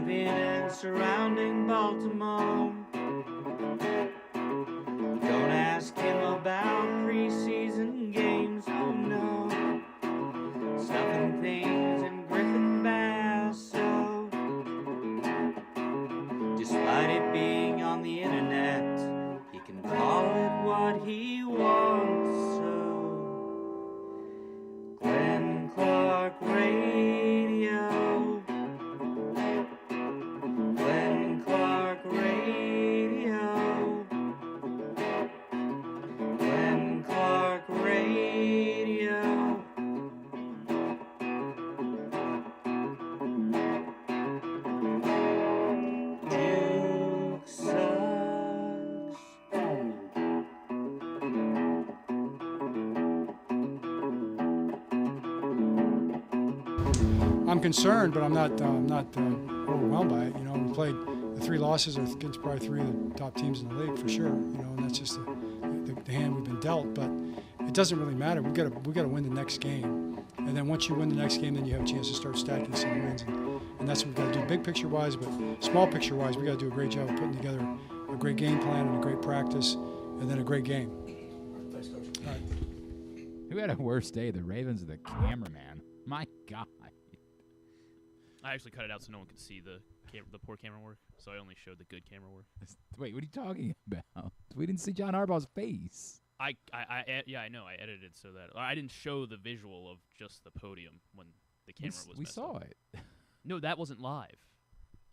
Griffin and surrounding Baltimore. Don't ask him about preseason games, oh no. Stuffing things in Griffin Basso. Despite it being on the internet, he can call it what he wants, so Glenn Clark Radio. Glenn Clark Radio. Glenn Clark Radio. Duke sucks. I'm concerned, but I'm not overwhelmed by it. You know, we played the 3 losses against probably 3 of the top teams in the league for sure. You know, and that's just the hand we've been dealt. But it doesn't really matter. We got to win the next game, and then once you win the next game, then you have a chance to start stacking some wins, and that's what we've got to do. Big picture wise, but small picture wise, we got to do a great job of putting together a great game plan and a great practice, and then a great game. Thanks, Coach. All right. Who had a worse day, the Ravens or the cameraman? My God. I actually cut it out so no one could see the poor camera work, so I only showed the good camera work. Wait, what are you talking about? We didn't see John Harbaugh's face. Yeah, I know. I edited so that I didn't show the visual of just the podium when the camera was. We saw up. it. No, that wasn't live.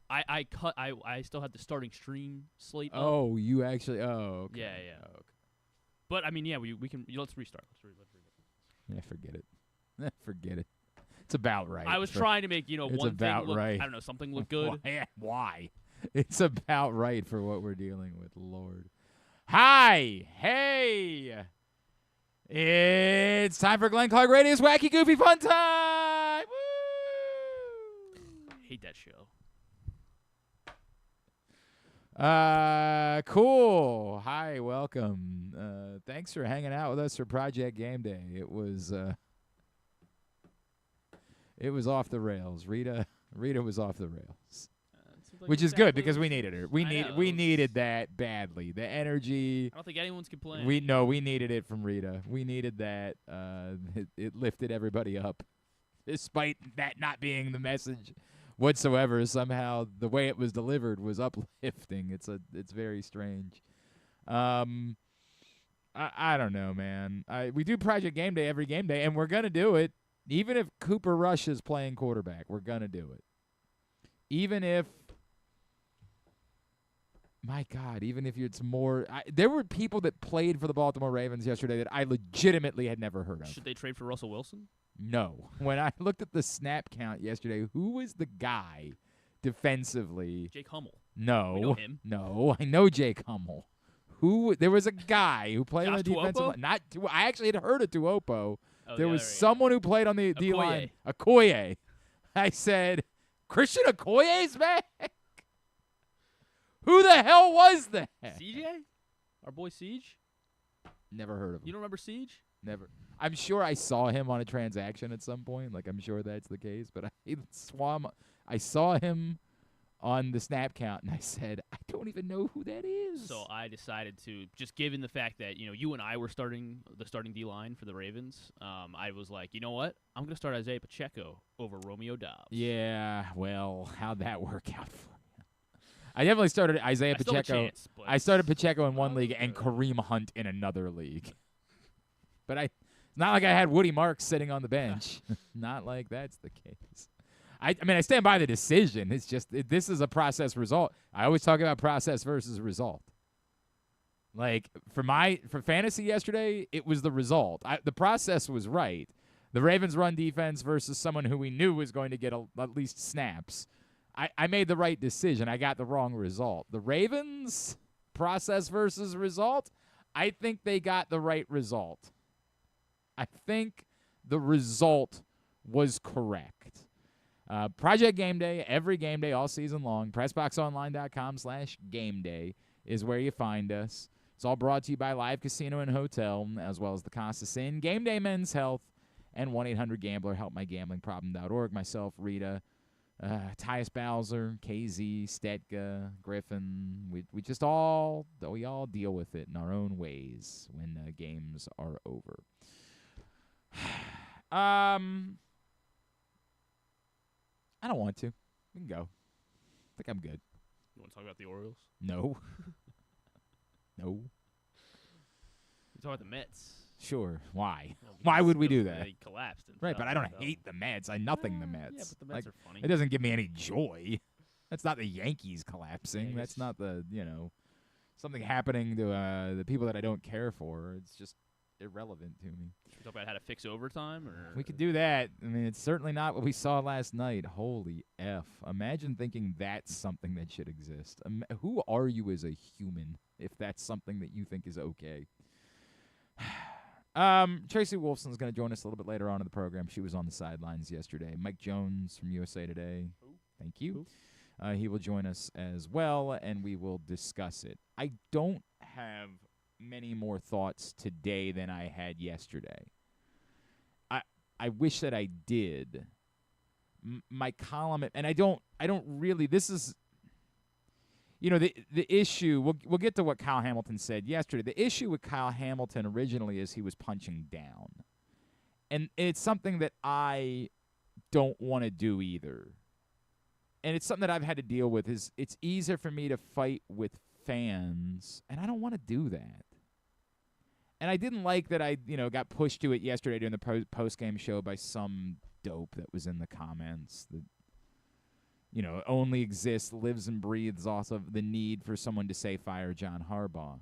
I still had the starting stream slate. Oh, you actually? Oh, okay. Yeah. Oh, okay. But I mean, yeah, we can. Let's restart. Let's Yeah, forget it. Forget it. It's about right. I was trying to make it's one about thing look, right. I don't know, something look good. Why? It's about right for what we're dealing with, Lord. Hi, hey, it's time for Glenn Clark Radio's Wacky Goofy Fun Time. Woo! I hate that show. Cool. Hi, welcome. Thanks for hanging out with us for Project Game Day. It was off the rails. Rita was off the rails. Which is good because we needed her. We needed that badly. The energy. I don't think anyone's complaining. We needed it from Rita. We needed that. It lifted everybody up, despite that not being the message whatsoever. Somehow the way it was delivered was uplifting. It's very strange. I don't know, man. We do Project Game Day every game day, and we're gonna do it even if Cooper Rush is playing quarterback. We're gonna do it. Even if. My God, even if it's more... there were people that played for the Baltimore Ravens yesterday that I legitimately had never heard of. Should they trade for Russell Wilson? No. When I looked at the snap count yesterday, who was the guy defensively? Jake Hummel. No. We know him. No, I know Jake Hummel. There was a guy who played on the defensive line. I actually had heard of Tuopo. There was someone who played on the D-line. Okoye. I said, Christian Okoye's back? Who the hell was that? CJ? Our boy Siege? Never heard of him. You don't remember Siege? Never. I'm sure I saw him on a transaction at some point. Like, I'm sure that's the case. But I saw him on the snap count, and I said, I don't even know who that is. So I decided to, just given the fact that, you and I were starting D-line for the Ravens, I was like, you know what? I'm going to start Isaiah Pacheco over Romeo Doubs. Yeah, well, how'd that work out for you? I definitely started Isaiah Pacheco. I started Pacheco in one league and Kareem Hunt in another league. But it's not like I had Woody Marks sitting on the bench. Not like that's the case. I mean, I stand by the decision. It's just this is a process result. I always talk about process versus result. Like for fantasy yesterday, it was the result. The process was right. The Ravens' run defense versus someone who we knew was going to get at least snaps. I made the right decision. I got the wrong result. The Ravens, process versus result, I think they got the right result. I think the result was correct. Project Game Day, every game day all season long. PressBoxOnline.com/gameday is where you find us. It's all brought to you by Live Casino and Hotel, as well as the Costa Sin, Game Day Men's Health, and 1-800-GAMBLER, helpmygamblingproblem.org. Myself, Rita, Tyus Bowser, KZ, Stetka, Griffin. We all deal with it in our own ways when games are over. I don't want to. We can go. I think I'm good. You want to talk about the Orioles? No. No. You talk about the Mets. Sure. Why? Well, Why would we do that? They collapsed. And Right, fell, but I don't so. hate the Mets. I nothing the Mets. Yeah, but the Mets Like, are funny. it doesn't give me any joy. That's not the Yankees collapsing. Yeah, I That's guess- not the, something happening to the people that I don't care for. It's just irrelevant to me. Should we talk about how to fix overtime? Or We could do that. I mean, it's certainly not what we saw last night. Holy F. Imagine thinking that's something that should exist. Who are you as a human if that's something that you think is okay? Tracy Wolfson is going to join us a little bit later on in the program. She was on the sidelines yesterday. Mike Jones from USA Today. Thank you. He will join us as well, and we will discuss it. I don't have many more thoughts today than I had yesterday. I wish that I did. My column, and I don't really. This is, the issue. We'll get to what Kyle Hamilton said yesterday. The issue with Kyle Hamilton originally is he was punching down, and it's something that I don't want to do either. And it's something that I've had to deal with. Is it's easier for me to fight with fans, and I don't want to do that. And I didn't like that I, got pushed to it yesterday during the post-game show by some dope that was in the comments that, only exists, lives and breathes off of the need for someone to say fire John Harbaugh.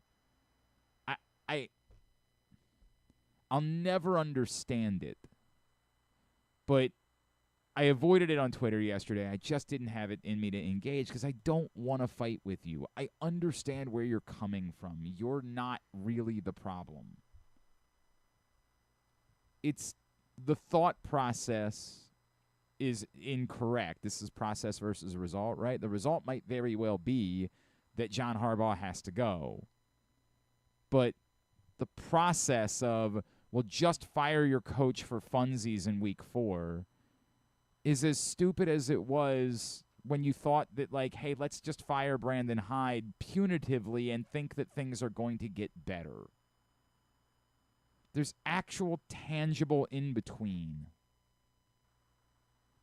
I'll never understand it. But I avoided it on Twitter yesterday. I just didn't have it in me to engage because I don't want to fight with you. I understand where you're coming from. You're not really the problem. It's the thought process is incorrect. This is process versus result, right? The result might very well be that John Harbaugh has to go. But the process of, well, just fire your coach for funsies in week 4 is as stupid as it was when you thought that, like, hey, let's just fire Brandon Hyde punitively and think that things are going to get better. There's actual tangible in between.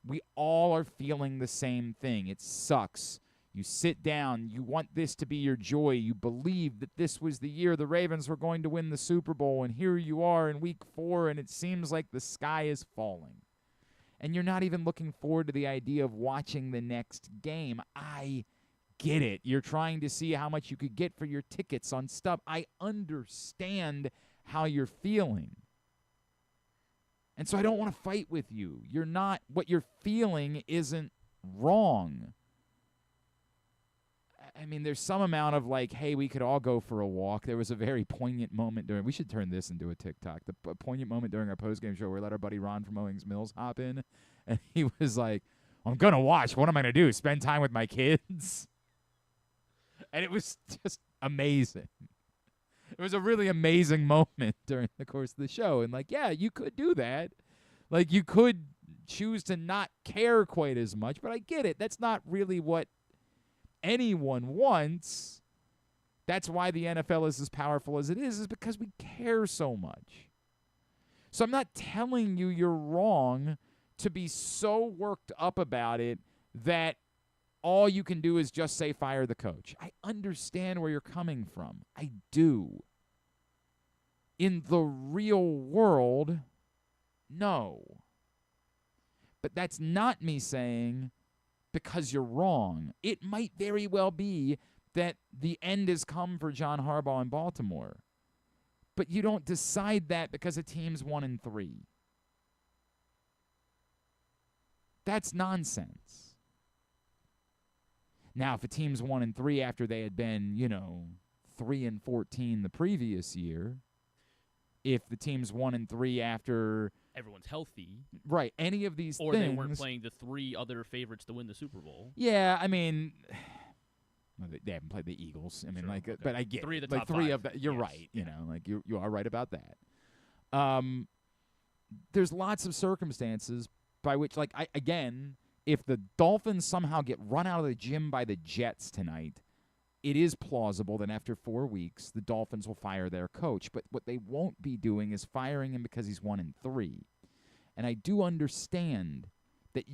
We all are feeling the same thing. It sucks. You sit down. You want this to be your joy. You believe that this was the year the Ravens were going to win the Super Bowl, and here you are in week 4, and it seems like the sky is falling. And you're not even looking forward to the idea of watching the next game. I get it. You're trying to see how much you could get for your tickets on stuff. I understand how you're feeling. And so I don't want to fight with you. You're not, what you're feeling isn't wrong. I mean, there's some amount of like, hey, we could all go for a walk. There was a very poignant moment during, we should turn this into a TikTok, the poignant moment during our postgame show where we let our buddy Ron from Owings Mills hop in, and he was like, I'm going to watch. What am I going to do? Spend time with my kids? And it was just amazing. It was a really amazing moment during the course of the show. And like, yeah, you could do that. Like, you could choose to not care quite as much, but I get it. That's not really what anyone wants. That's why the NFL is as powerful as it is because we care so much. So I'm not telling you you're wrong to be so worked up about it that all you can do is just say fire the coach. I understand where you're coming from. I do. In the real world, no. But that's not me saying because you're wrong. It might very well be that the end has come for John Harbaugh in Baltimore. But you don't decide that because a team's 1-3. That's nonsense. Now, if a team's 1-3 after they had been, 3-14 the previous year, if the team's 1-3 after everyone's healthy, right? Any of these or things, they weren't playing the 3 other favorites to win the Super Bowl. Yeah, I mean, well, they haven't played the Eagles. I mean, Sure, okay. Okay. But I get 3 of the like top 3 5. of that. You're Yes. right. You are right about that. There's lots of circumstances by which, like, if the Dolphins somehow get run out of the gym by the Jets tonight, it is plausible that after 4 weeks, the Dolphins will fire their coach. But what they won't be doing is firing him because he's 1-3. And I do understand that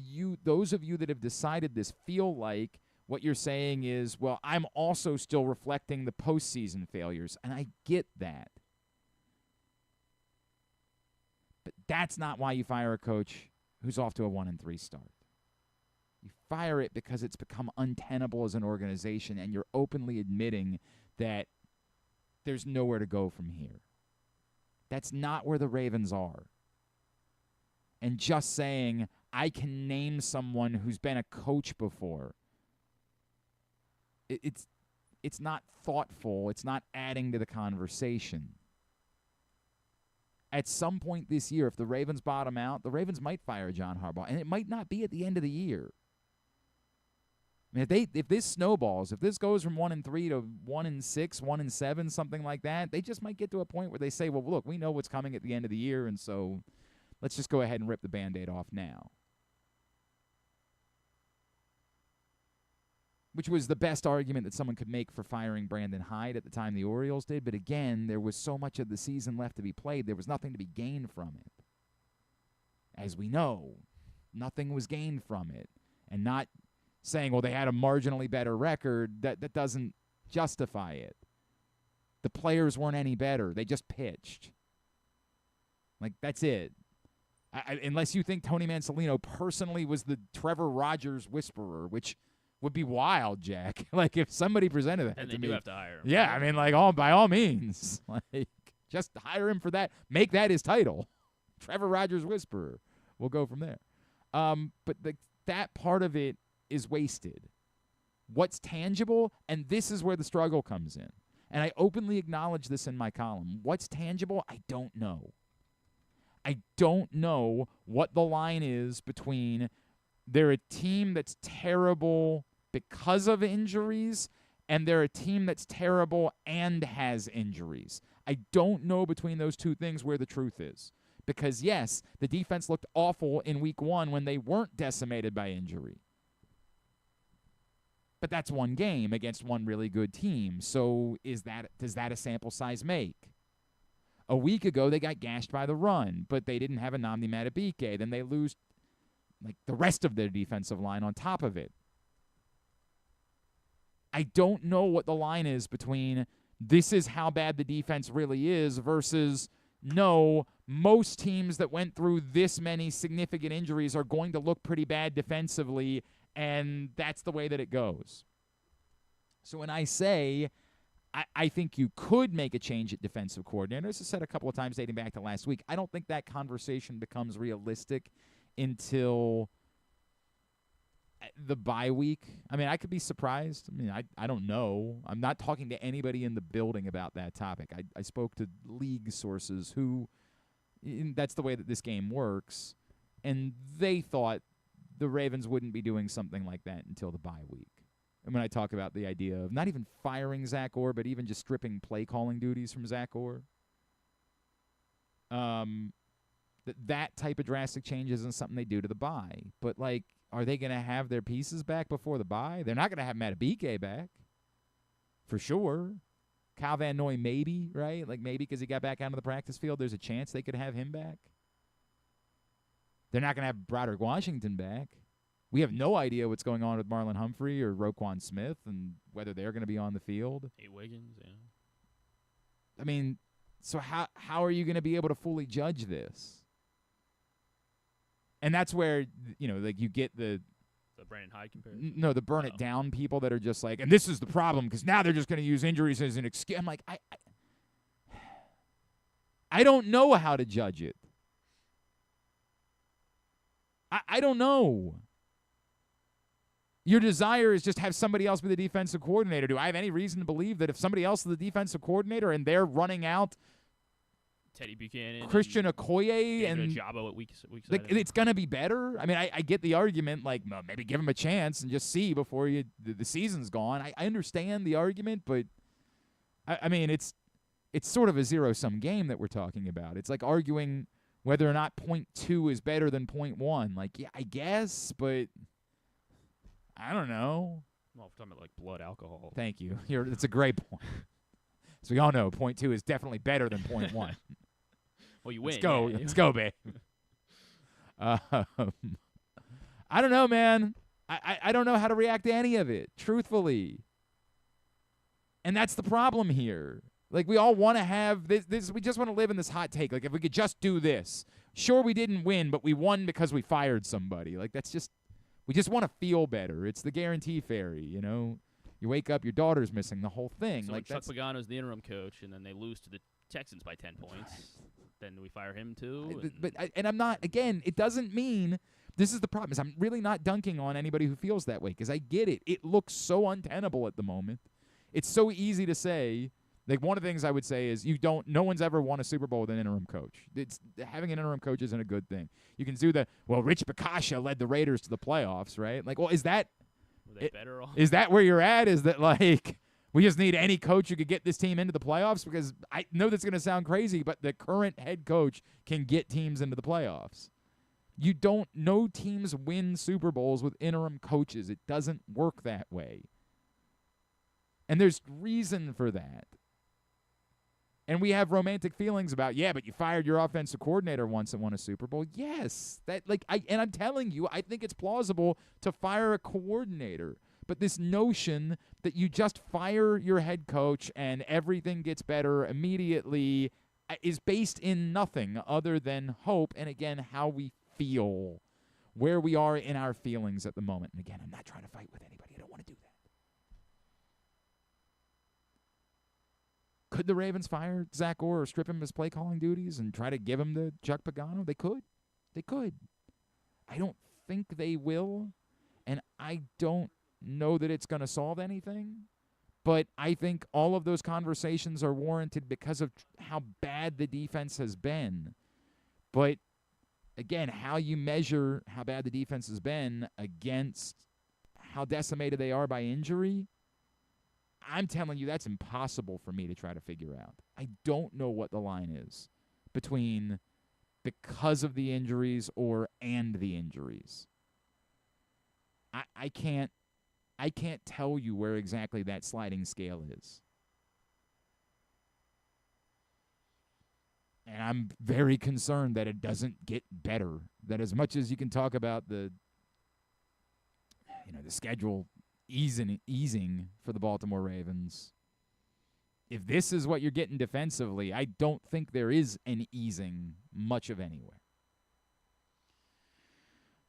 those of you that have decided this, feel like what you're saying is, well, I'm also still reflecting the postseason failures. And I get that. But that's not why you fire a coach who's off to a 1-3 start. You fire it because it's become untenable as an organization, and you're openly admitting that there's nowhere to go from here. That's not where the Ravens are. And just saying, I can name someone who's been a coach before, it's not thoughtful. It's not adding to the conversation. At some point this year, if the Ravens bottom out, the Ravens might fire John Harbaugh, and it might not be at the end of the year. I mean, if this snowballs, if this goes from 1-3 to 1-6, 1-7, something like that, they just might get to a point where they say, well, look, we know what's coming at the end of the year, and so let's just go ahead and rip the Band-Aid off now. Which was the best argument that someone could make for firing Brandon Hyde at the time the Orioles did. But again, there was so much of the season left to be played. There was nothing to be gained from it. As we know, nothing was gained from it. And not saying, well, they had a marginally better record, that doesn't justify it. The players weren't any better. They just pitched. Like, that's it. Unless you think Tony Mansolino personally was the Trevor Rogers whisperer, which would be wild, Jack. Like, if somebody presented that and to they me. do have to hire him. Yeah, I mean, like, by all means. Like, just hire him for that. Make that his title. Trevor Rogers whisperer. We'll go from there. But that part of it is wasted. What's tangible, and this is where the struggle comes in. And I openly acknowledge this in my column. What's tangible, I don't know. I don't know what the line is between they're a team that's terrible because of injuries and they're a team that's terrible and has injuries. I don't know between those two things where the truth is. Because, yes, the defense looked awful in week 1 when they weren't decimated by injury. But that's one game against one really good team. So does that a sample size make? A week ago, they got gashed by the run, but they didn't have a Nnamdi Madubuike. Then they lose like the rest of their defensive line on top of it. I don't know what the line is between this is how bad the defense really is versus no, most teams that went through this many significant injuries are going to look pretty bad defensively, and that's the way that it goes. So when I say I think you could make a change at defensive coordinator, as I said a couple of times dating back to last week, I don't think that conversation becomes realistic until the bye week. I mean, I could be surprised. I mean, I don't know. I'm not talking to anybody in the building about that topic. I spoke to league sources who, that's the way that this game works, and they thought the Ravens wouldn't be doing something like that until the bye week. And when I talk about the idea of not even firing Zach Orr, but even just stripping play calling duties from Zach Orr, that type of drastic change isn't something they do to the bye. But, like, are they going to have their pieces back before the bye? They're not going to have Madubuike back, for sure. Kyle Van Noy maybe, right? Like, maybe because he got back onto the practice field, there's a chance they could have him back. They're not going to have Broderick Washington back. We have no idea what's going on with Marlon Humphrey or Roquan Smith and whether they're going to be on the field. Hey, Wiggins, yeah. I mean, so how are you going to be able to fully judge this? And that's where, you know, like you get the Brandon Hyde comparison? No, the burn it down people that are just like, and this is the problem because now they're just going to use injuries as an excuse. I'm like, I don't know how to judge it. I don't know. Your desire is just have somebody else be the defensive coordinator. Do I have any reason to believe that if somebody else is the defensive coordinator and they're running out Teddy Buchanan, Christian Okoye and Jabo at week like, it's going to be better? I mean, I get the argument, like, well, maybe give him a chance and just see before the season's gone. I understand the argument, but, I mean, it's sort of a zero-sum game that we're talking about. It's like arguing whether or not .2 is better than .1. Like, yeah, I guess, but I don't know. Well, if we're talking about like blood alcohol. Thank you. It's a great point. So we all know point 2 is definitely better than point 1. Well, you win. Let's go. Yeah. Let's go, babe. I don't know, man. I don't know how to react to any of it, truthfully. And that's the problem here. Like, we all want to have this. We just want to live in this hot take. Like, if we could just do this. Sure, we didn't win, but we won because we fired somebody. Like, that's just, we just want to feel better. It's the guarantee fairy, you know? You wake up, your daughter's missing, the whole thing. So like Chuck Pagano's the interim coach, and then they lose to the Texans by 10 points. Then we fire him too. And I'm not, again, it doesn't mean, this is the problem, is I'm really not dunking on anybody who feels that way, because I get it. It looks so untenable at the moment. It's so easy to say. Like, one of the things I would say is no one's ever won a Super Bowl with an interim coach. Having an interim coach isn't a good thing. You can do Rich Bicascia led the Raiders to the playoffs, right? Like, well, is that, were they better off? Is that where you're at? Is that, like, we just need any coach who could get this team into the playoffs? Because I know that's going to sound crazy, but the current head coach can get teams into the playoffs. No teams win Super Bowls with interim coaches. It doesn't work that way. And there's reason for that. And we have romantic feelings about, but you fired your offensive coordinator once and won a Super Bowl. Yes, and I'm telling you, I think it's plausible to fire a coordinator. But this notion that you just fire your head coach and everything gets better immediately is based in nothing other than hope and, again, how we feel, where we are in our feelings at the moment. And, again, I'm not trying to fight with anybody. I don't want to do that. Could the Ravens fire Zach Orr or strip him of his play calling duties and try to give him to Chuck Pagano? They could. They could. I don't think they will, and I don't know that it's going to solve anything, but I think all of those conversations are warranted because of how bad the defense has been. But, again, how you measure how bad the defense has been against how decimated they are by injury, I'm telling you, that's impossible for me to try to figure out. I don't know what the line is between because of the injuries and the injuries. I can't tell you where exactly that sliding scale is. And I'm very concerned that it doesn't get better. That as much as you can talk about the schedule easing for the Baltimore Ravens, if this is what you're getting defensively, I don't think there is an easing much of anywhere.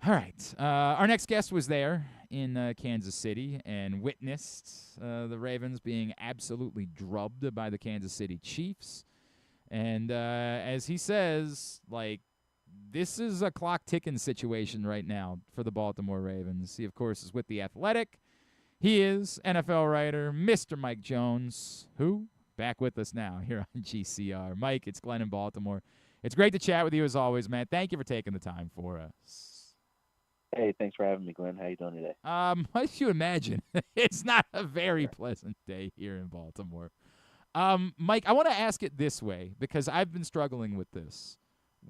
All right. Our next guest was there in Kansas City and witnessed the Ravens being absolutely drubbed by the Kansas City Chiefs. And as he says, this is a clock-ticking situation right now for the Baltimore Ravens. He, of course, is with The Athletic. He is NFL writer Mr. Mike Jones, who back with us now here on GCR. Mike, it's Glenn in Baltimore. It's great to chat with you as always, man. Thank you for taking the time for us. Hey, thanks for having me, Glenn. How you doing today? As you imagine, it's not a very pleasant day here in Baltimore. Mike, I want to ask it this way because I've been struggling with this.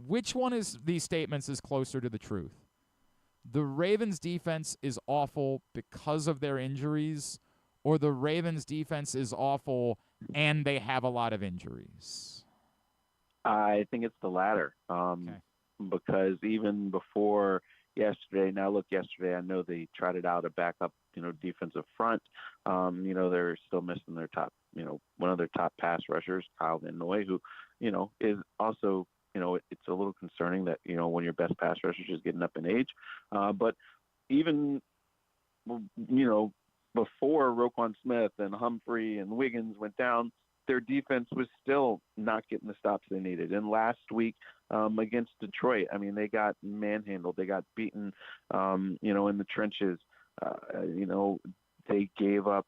Which one of these statements is closer to the truth? The Ravens' defense is awful because of their injuries, or the Ravens' defense is awful and they have a lot of injuries? I think it's the latter. Because even before yesterday, yesterday I know they trotted out a backup, defensive front. They're still missing their top, one of their top pass rushers, Kyle Van Noy, who, is also, it's a little concerning that, when your best pass rusher is getting up in age. But even, before Roquan Smith and Humphrey and Wiggins went down, their defense was still not getting the stops they needed. And last week against Detroit, they got manhandled. They got beaten, in the trenches. They gave up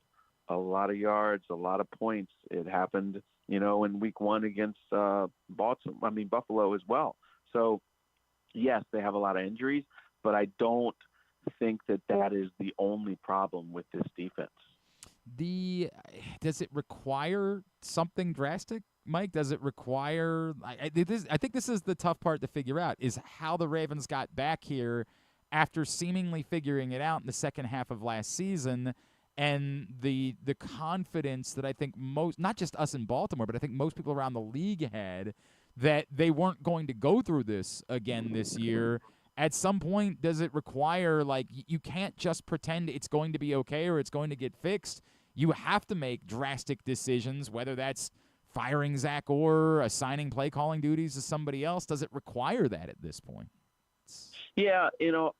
a lot of yards, a lot of points. It happened, in week 1 against Buffalo as well. So, yes, they have a lot of injuries, but I don't think that is the only problem with this defense. Does it require something drastic, Mike? Does it require? I think this is the tough part to figure out: is how the Ravens got back here after seemingly figuring it out in the second half of last season, and the confidence that I think most, not just us in Baltimore, but I think most people around the league had, that they weren't going to go through this again this year. At some point, does it require, like, you can't just pretend it's going to be okay or it's going to get fixed. You have to make drastic decisions, whether that's firing Zach Orr, assigning play calling duties to somebody else. Does it require that at this point? Yeah,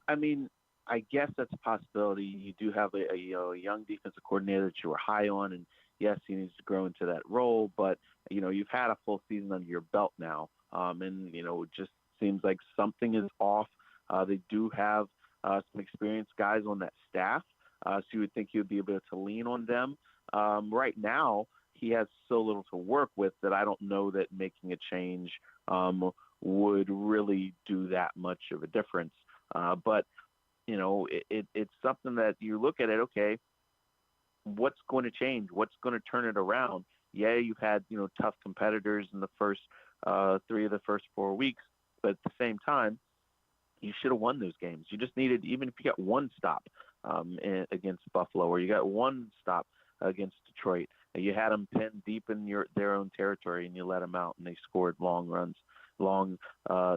I mean, I guess that's a possibility. You do have a young defensive coordinator that you were high on, and yes, he needs to grow into that role. But you've had a full season under your belt now, and it just seems like something is off. They do have some experienced guys on that staff, so you would think you would be able to lean on them. Right now, he has so little to work with that I don't know that making a change would really do that much of a difference. But it's something that you look at it, okay, what's going to change? What's going to turn it around? Yeah, you've had, tough competitors in the first 3 of the first 4 weeks, but at the same time, you should have won those games. You just needed, even if you got one stop against Buffalo, or you got one stop against Detroit, you had them pinned deep in their own territory, and you let them out, and they scored long runs, long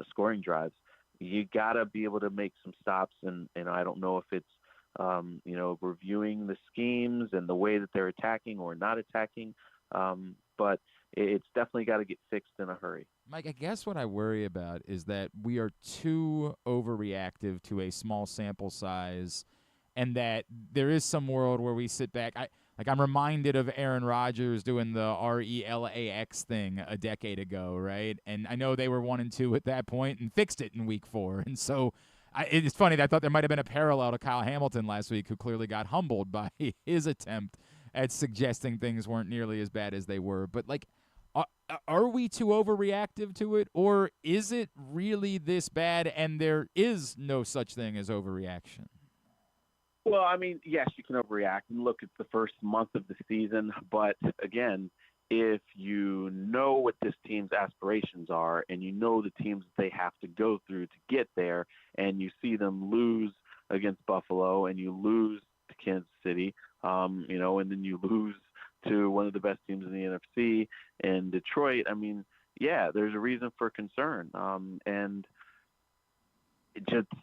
scoring drives. You got to be able to make some stops, and I don't know if it's reviewing the schemes and the way that they're attacking or not attacking, but it's definitely got to get fixed in a hurry. Mike, I guess what I worry about is that we are too overreactive to a small sample size, and that there is some world where we sit back. I'm reminded of Aaron Rodgers doing the RELAX thing a decade ago, right? And I know they were 1-2 at that point and fixed it in week 4. And so it's funny that I thought there might have been a parallel to Kyle Hamilton last week, who clearly got humbled by his attempt at suggesting things weren't nearly as bad as they were. But, like, are we too overreactive to it, or is it really this bad and there is no such thing as overreaction? Well, I mean, yes, you can overreact and look at the first month of the season. But again, if you know what this team's aspirations are and you know the teams that they have to go through to get there, and you see them lose against Buffalo and you lose to Kansas City, and then you lose to one of the best teams in the NFC and Detroit, I mean, yeah, there's a reason for concern. And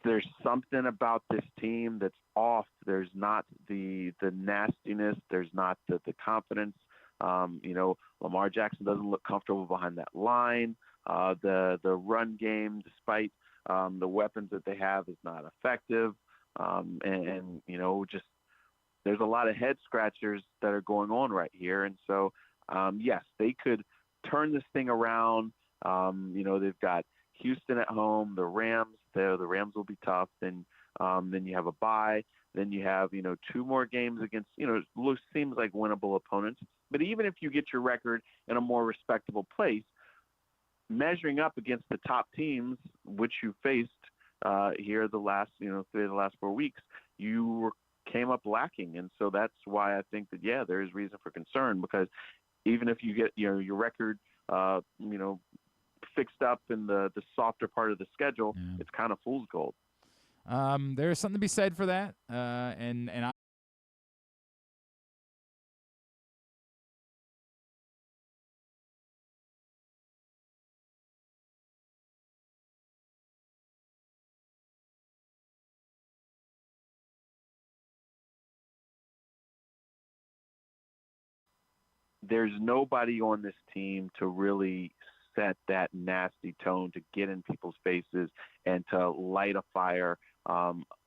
there's something about this team that's off. There's not the nastiness. There's not the confidence. Lamar Jackson doesn't look comfortable behind that line. The run game, despite the weapons that they have, is not effective. Just there's a lot of head scratchers that are going on right here. And so, yes, they could turn this thing around. They've got Houston at home, the Rams. The Rams will be tough. Then you have a bye. Then you have 2 more games against seems like winnable opponents. But even if you get your record in a more respectable place, measuring up against the top teams which you faced here the last 3 of the last 4 weeks, you came up lacking. And so that's why I think that there is reason for concern, because even if you get your record fixed up in the softer part of the schedule, it's kind of fool's gold. There's something to be said for that, and there's nobody on this team to really set that nasty tone, to get in people's faces and to light a fire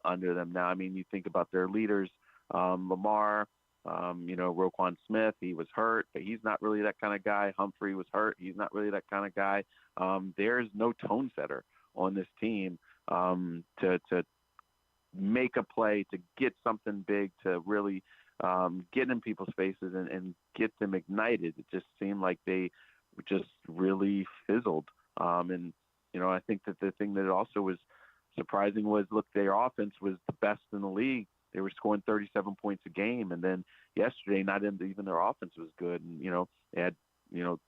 under them. Now, I mean, you think about their leaders, Lamar, Roquan Smith, he was hurt, but he's not really that kind of guy. Humphrey was hurt. He's not really that kind of guy. There's no tone setter on this team to make a play, to get something big, to really get in people's faces and get them ignited. It just seemed like they just really fizzled. I think that the thing that also was surprising was, look, their offense was the best in the league. They were scoring 37 points a game. And then yesterday, even their offense was good. And, they had, 2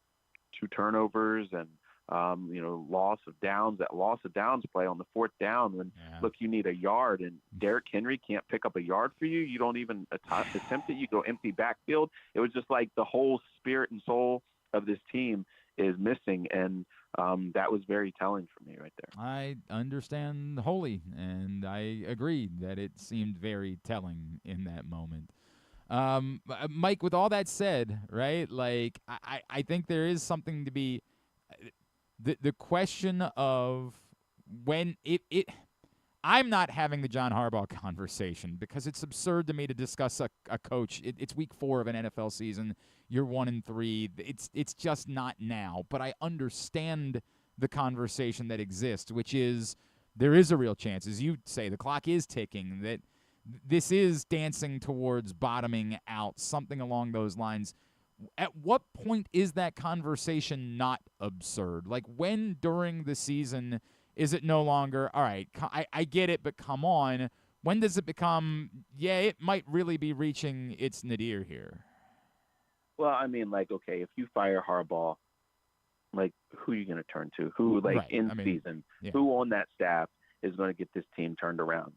turnovers and loss of downs, that loss of downs play on the fourth down when, look, you need a yard and Derrick Henry can't pick up a yard for you. You don't even attempt it. You go empty backfield. It was just like the whole spirit and soul of this team is missing, and that was very telling for me right there. I understand wholly, and I agree that it seemed very telling in that moment. Mike, with all that said, right, like I think there is something to be the question of when I'm not having the John Harbaugh conversation because it's absurd to me to discuss a coach. It's week 4 of an NFL season. You're 1-3. It's just not now. But I understand the conversation that exists, which is there is a real chance, as you say, the clock is ticking, that this is dancing towards bottoming out, something along those lines. At what point is that conversation not absurd? Like, when during the season is it no longer, all right, I get it, but come on. When does it become, it might really be reaching its nadir here? Well, I mean, like, okay, if you fire Harbaugh, like, who are you going to turn to? Who, like, right. Season, who on that staff is going to get this team turned around?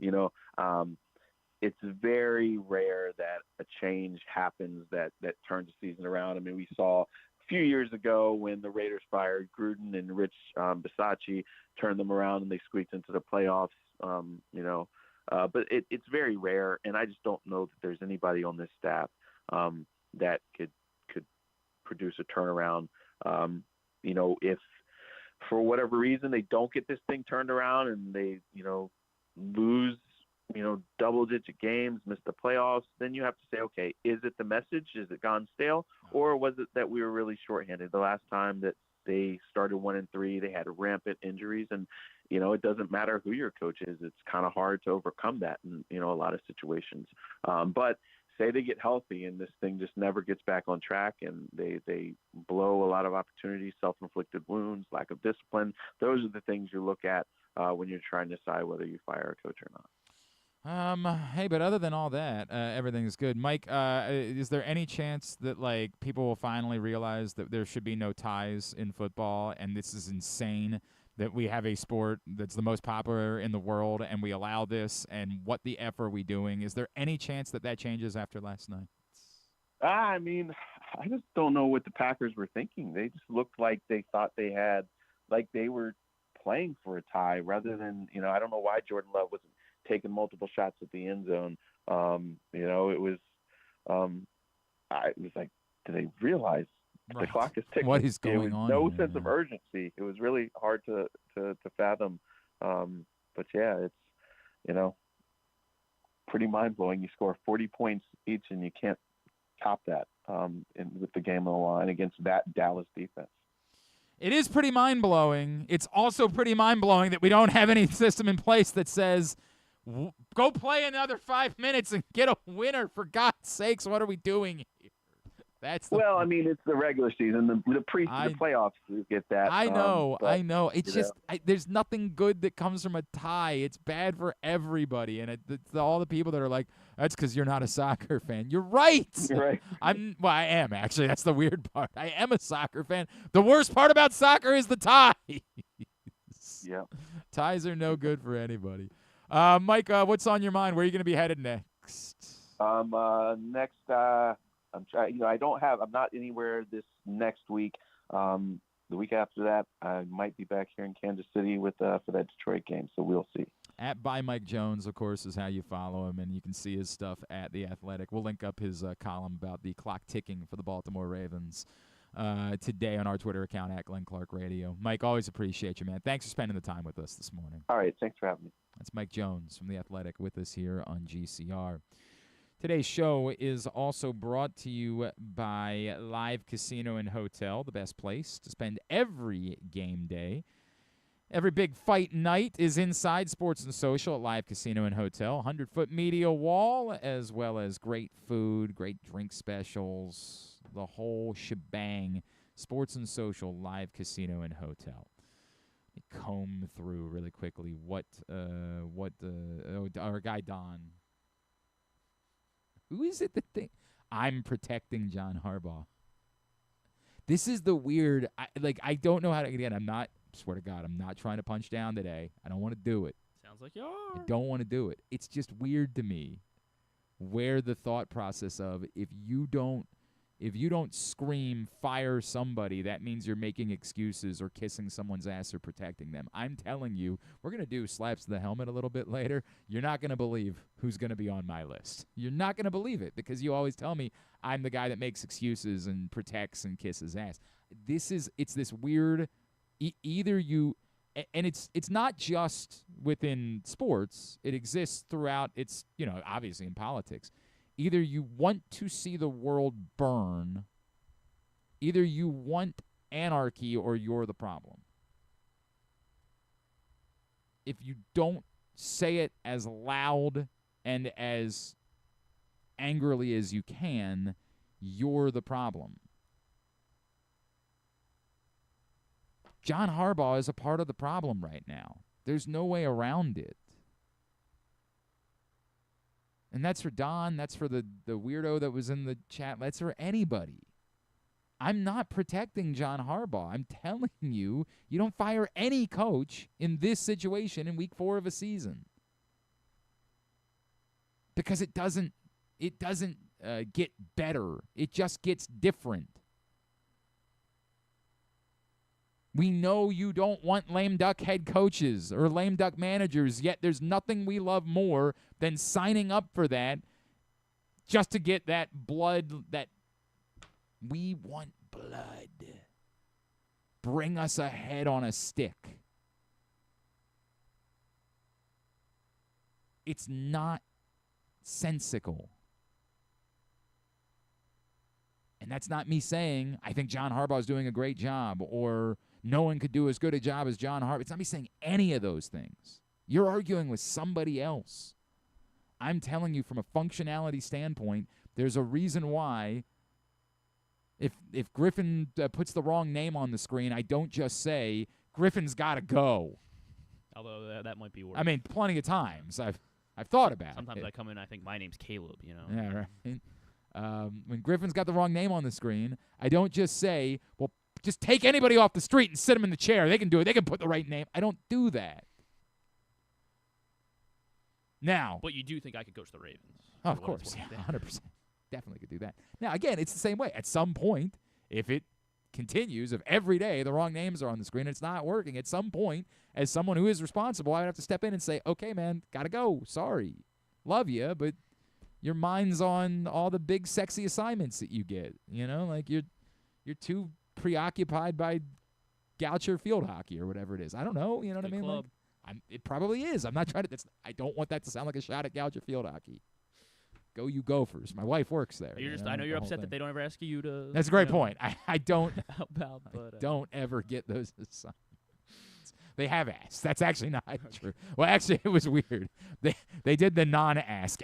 It's very rare that a change happens that turns the season around. I mean, we saw a few years ago when the Raiders fired Gruden and Rich Bisaccia, turned them around and they squeaked into the playoffs, but it's very rare, and I just don't know that there's anybody on this staff that could produce a turnaround. If for whatever reason they don't get this thing turned around and they, lose, double-digit games, miss the playoffs, then you have to say, okay, is it the message? Is it gone stale? Or was it that we were really shorthanded? The last time that they started 1-3, they had rampant injuries, and, it doesn't matter who your coach is. It's kind of hard to overcome that in, a lot of situations. But say they get healthy and this thing just never gets back on track and they blow a lot of opportunities, self-inflicted wounds, lack of discipline. Those are the things you look at when you're trying to decide whether you fire a coach or not. Hey, but other than all that, everything's good. Mike, is there any chance that, like, people will finally realize that there should be no ties in football, and this is insane that we have a sport that's the most popular in the world, and we allow this, and what the F are we doing? Is there any chance that changes after last night? I mean, I just don't know what the Packers were thinking. They just looked like they thought they had, like they were playing for a tie rather than, I don't know why Jordan Love wasn't taking multiple shots at the end zone. It was, I was like, do they realize the clock is ticking? What is going on? No sense of urgency. It was really hard to fathom. But yeah, it's, pretty mind blowing. You score 40 points each and you can't top that with the game on the line against that Dallas defense. It is pretty mind blowing. It's also pretty mind blowing that we don't have any system in place that says, go play another 5 minutes and get a winner, for God's sakes. What are we doing here? That's I mean, it's the regular season. The playoffs, you get that. I know. It's just there's nothing good that comes from a tie. It's bad for everybody, and it's all the people that are like, that's because you're not a soccer fan. You're right. You're right. I am actually. That's the weird part. I am a soccer fan. The worst part about soccer is the ties. Yeah. Ties are no good for anybody. Mike, what's on your mind? Where are you going to be headed next? Next. I'm not anywhere this next week. The week after that, I might be back here in Kansas City for that Detroit game. So we'll see. At by Mike Jones, of course, is how you follow him, and you can see his stuff at The Athletic. We'll link up his column about the clock ticking for the Baltimore Ravens today on our Twitter account at Glenn Clark Radio. Mike, always appreciate you, man. Thanks for spending the time with us this morning. All right, thanks for having me. That's Mike Jones from The Athletic with us here on GCR. Today's show is also brought to you by Live Casino and Hotel, the best place to spend every game day. Every big fight night is inside Sports and Social at Live Casino and Hotel. 100-foot media wall, as well as great food, great drink specials, the whole shebang. Sports and Social, Live Casino and Hotel. Let me comb through really quickly our guy Don. Who is it that I'm protecting John Harbaugh? This is the weird. I don't know how to. Again, swear to God, I'm not trying to punch down today. I don't want to do it. Sounds like you are. I don't want to do it. It's just weird to me where the thought process of if you don't scream fire somebody, that means you're making excuses or kissing someone's ass or protecting them. I'm telling you, we're going to do slaps to the helmet a little bit later. You're not going to believe who's going to be on my list. You're not going to believe it because you always tell me I'm the guy that makes excuses and protects and kisses ass. It's this weird either you and it's not just within sports. It exists throughout. It's, obviously in politics. Either you want to see the world burn, either you want anarchy or you're the problem. If you don't say it as loud and as angrily as you can, you're the problem. John Harbaugh is a part of the problem right now. There's no way around it. And that's for Don. That's for the weirdo that was in the chat. That's for anybody. I'm not protecting John Harbaugh. I'm telling you, you don't fire any coach in this situation in week 4 of a season. Because it doesn't get better. It just gets different. We know you don't want lame duck head coaches or lame duck managers, yet there's nothing we love more than signing up for that just to get that blood that we want blood. Bring us a head on a stick. It's not sensical. And that's not me saying I think John Harbaugh is doing a great job or no one could do as good a job as John Harbaugh. It's not me saying any of those things. You're arguing with somebody else. I'm telling you from a functionality standpoint, there's a reason why if Griffin puts the wrong name on the screen, I don't just say, Griffin's got to go. Although that might be worse. I mean, plenty of times I've thought about it. Sometimes I come in, I think my name's Caleb, Yeah, right. When Griffin's got the wrong name on the screen, I don't just say, well, just take anybody off the street and sit them in the chair. They can do it. They can put the right name. I don't do that. Now. But you do think I could coach the Ravens. Oh, of course. Yeah, 100%. Definitely could do that. Now, again, it's the same way. At some point, if it continues, if every day the wrong names are on the screen and it's not working, at some point, as someone who is responsible, I would have to step in and say, okay, man, got to go. Sorry. Love you, but your mind's on all the big, sexy assignments that you get. Like you're too preoccupied by Goucher field hockey or whatever it is. I don't know. You know what I mean? Club. Like, it probably is. I'm not trying to. I don't want that to sound like a shot at Goucher field hockey. Go you Gophers. My wife works there. I know you're upset that they don't ever ask you to. That's a great point. I don't. Help out, but don't ever get those assignments. They have asked. That's actually not true. Well, actually, it was weird. They did the non-ask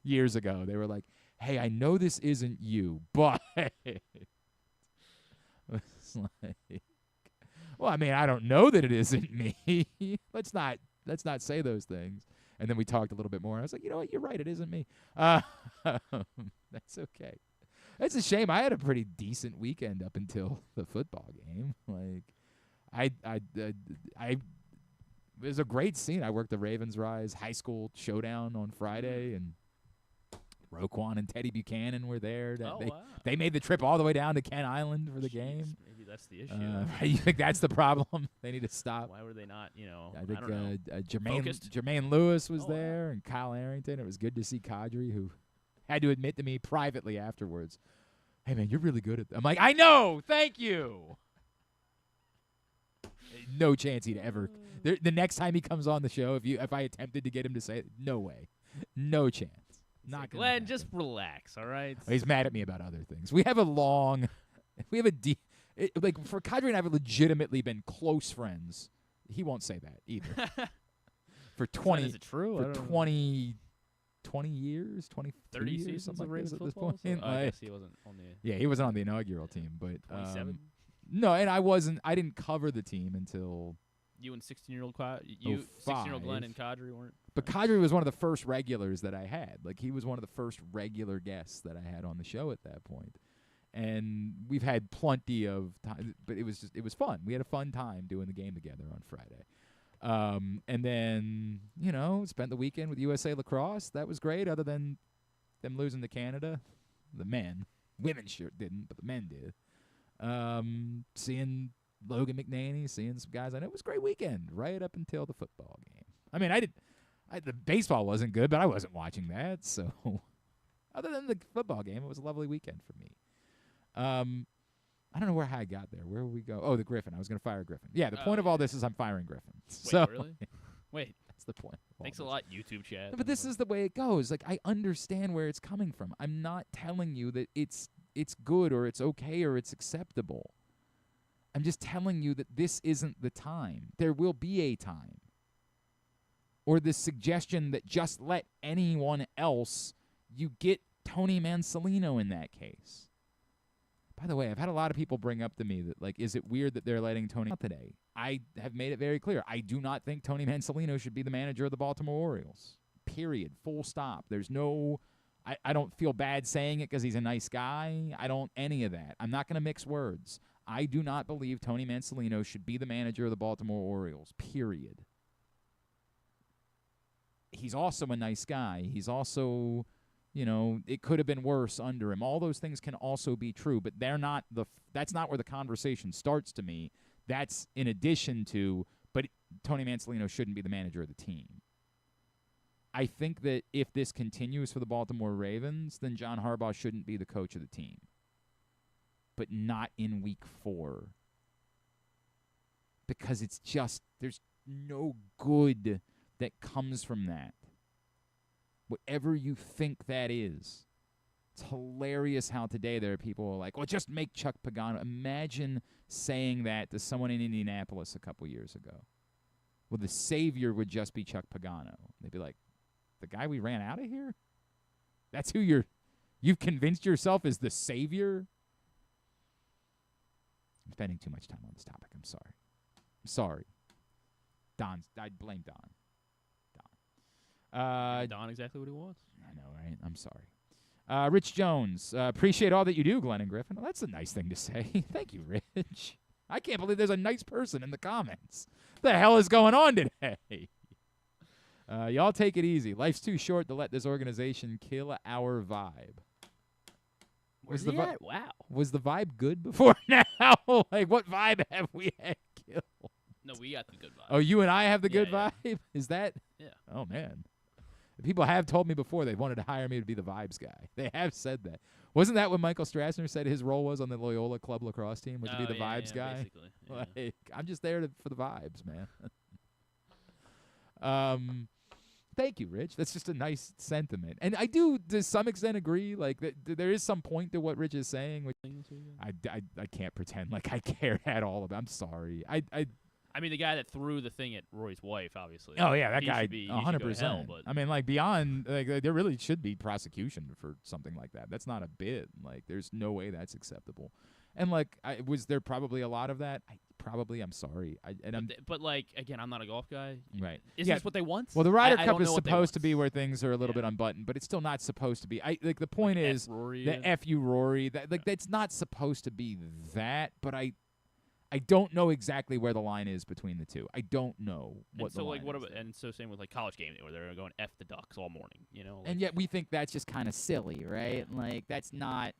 years ago. They were like, "Hey, I know this isn't you, but." It's like, well, I mean, I don't know that it isn't me. Let's not say those things. And then we talked a little bit more. I was like, you know what? You're right. It isn't me. That's okay. It's a shame. I had a pretty decent weekend up until the football game. Like, it was a great scene. I worked the Ravens Rise High School Showdown on Friday, and Roquan and Teddy Buchanan were there. Wow. They made the trip all the way down to Kent Island for the game. Maybe that's the issue. You think that's the problem? They need to stop. Why were they not, I think don't know. Jermaine Lewis was there and Kyle Arrington. It was good to see Kadri, who had to admit to me privately afterwards, hey, man, you're really good at that. I'm like, I know. Thank you. No chance he'd ever. The next time he comes on the show, if I attempted to get him to say it, no way. No chance. Not gonna Glenn, happen. just relax, all right? He's mad at me about other things. Like for Kadri and I have legitimately been close friends. He won't say that either. For 20, is it true? For 20 years, 30 years, seasons something of like Ravens this at this football. point. So I guess he wasn't on the. Yeah, he wasn't on the inaugural team, but 27. No, and I didn't cover the team until. You and 16-year-old 16-year-old Glenn and Kadri weren't. But Kadri was one of the first regulars that I had. Like, he was one of the first regular guests that I had on the show at that point. And we've had plenty of time, but it was fun. We had a fun time doing the game together on Friday. And then, spent the weekend with USA Lacrosse. That was great, other than them losing to Canada. The men. Women sure didn't, but the men did. Seeing Logan McNaney, seeing some guys I know. It was a great weekend, right up until the football game. I mean, the baseball wasn't good, but I wasn't watching that. So, other than the football game, it was a lovely weekend for me. I don't know how I got there. Where would we go? Oh, the Griffin. I was going to fire Griffin. Yeah, the point of all this is I'm firing Griffin. Wait, really? Wait. That's the point. Thanks a lot, YouTube chat. No, but this is the way it goes. Like, I understand where it's coming from. I'm not telling you that it's good or it's okay or it's acceptable. I'm just telling you that this isn't the time. There will be a time. Or this suggestion that just let anyone else, you get Tony Mansolino in that case. By the way, I've had a lot of people bring up to me that, like, is it weird that they're letting Tony out today? I have made it very clear. I do not think Tony Mansolino should be the manager of the Baltimore Orioles. Period. Full stop. There's no... I don't feel bad saying it because he's a nice guy. I don't... Any of that. I'm not going to mix words. I do not believe Tony Mansolino should be the manager of the Baltimore Orioles. Period. He's also a nice guy. He's also... it could have been worse under him. All those things can also be true, but that's not where the conversation starts to me. That's in addition to, but Tony Mansolino shouldn't be the manager of the team. I think that if this continues for the Baltimore Ravens, then John Harbaugh shouldn't be the coach of the team. But not in week 4. Because it's just, there's no good that comes from that. Whatever you think that is. It's hilarious how today there are people who are like, well, just make Chuck Pagano. Imagine saying that to someone in Indianapolis a couple years ago. Well, the savior would just be Chuck Pagano. They'd be like, the guy we ran out of here? That's who you've convinced yourself is the savior? I'm spending too much time on this topic. I'm sorry. I blame Don. Don exactly what he wants. I know, right? I'm sorry. Rich Jones, appreciate all that you do, Glenn and Griffin. Well, that's a nice thing to say. Thank you, Rich. I can't believe there's a nice person in the comments. The hell is going on today? Y'all take it easy. Life's too short to let this organization kill our vibe. Where's the vibe? Wow. Was the vibe good before now? Like, what vibe have we had killed? No, we got the good vibe. Oh, you and I have the good yeah. vibe? Is that? Yeah. Oh, man. People have told me before they wanted to hire me to be the vibes guy. They have said that. Wasn't that what Michael Strassner said his role was on the Loyola Club lacrosse team, was to be the vibes guy? Basically. Yeah. Like, I'm just there for the vibes, man. Thank you, Rich. That's just a nice sentiment. And I do, to some extent, agree. Like, there is some point to what Rich is saying. Which I can't pretend like I care at all about. I'm sorry. I mean, the guy that threw the thing at Roy's wife, obviously. Oh, yeah, that guy, 100%. I mean, like, beyond, like, there really should be prosecution for something like that. That's not a bid. Like, there's no way that's acceptable. And, like, was there probably a lot of that? I'm sorry. But, like, again, I'm not a golf guy. Right. Is this what they want? Well, the Ryder Cup is supposed to be where things are a little bit unbuttoned, but it's still not supposed to be. Like, the point is, the F.U. Rory, that's not supposed to be that, but I don't know exactly where the line is between the two. I don't know what the line is. And so same with like college game day where they're going F the Ducks all morning, you know? Like, and yet we think that's just kind of silly, right? Yeah. Like that's not.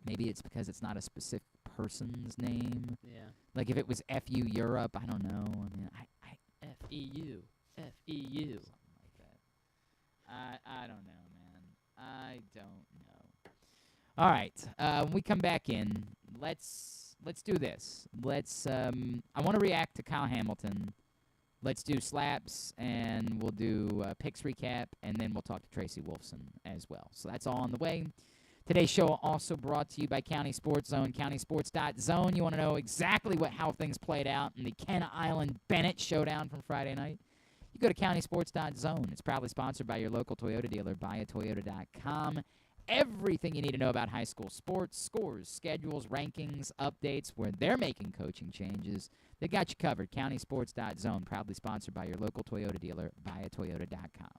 Maybe it's because it's not a specific person's name. Yeah. Like if it was F.U. Europe, I don't know. I mean, F.E.U. Something like that. I don't know, man. I don't know. All right. When we come back in, Let's do this. I want to react to Kyle Hamilton. Let's do slaps, and we'll do picks recap, and then we'll talk to Tracy Wolfson as well. So that's all on the way. Today's show also brought to you by County Sports Zone, countysports.zone. You want to know exactly how things played out in the Ken Island Bennett showdown from Friday night? You go to countysports.zone. It's proudly sponsored by your local Toyota dealer, buyatoyota.com. Everything you need to know about high school sports, scores, schedules, rankings, updates, where they're making coaching changes. They got you covered. countysports.zone, proudly sponsored by your local Toyota dealer, buyatoyota.com.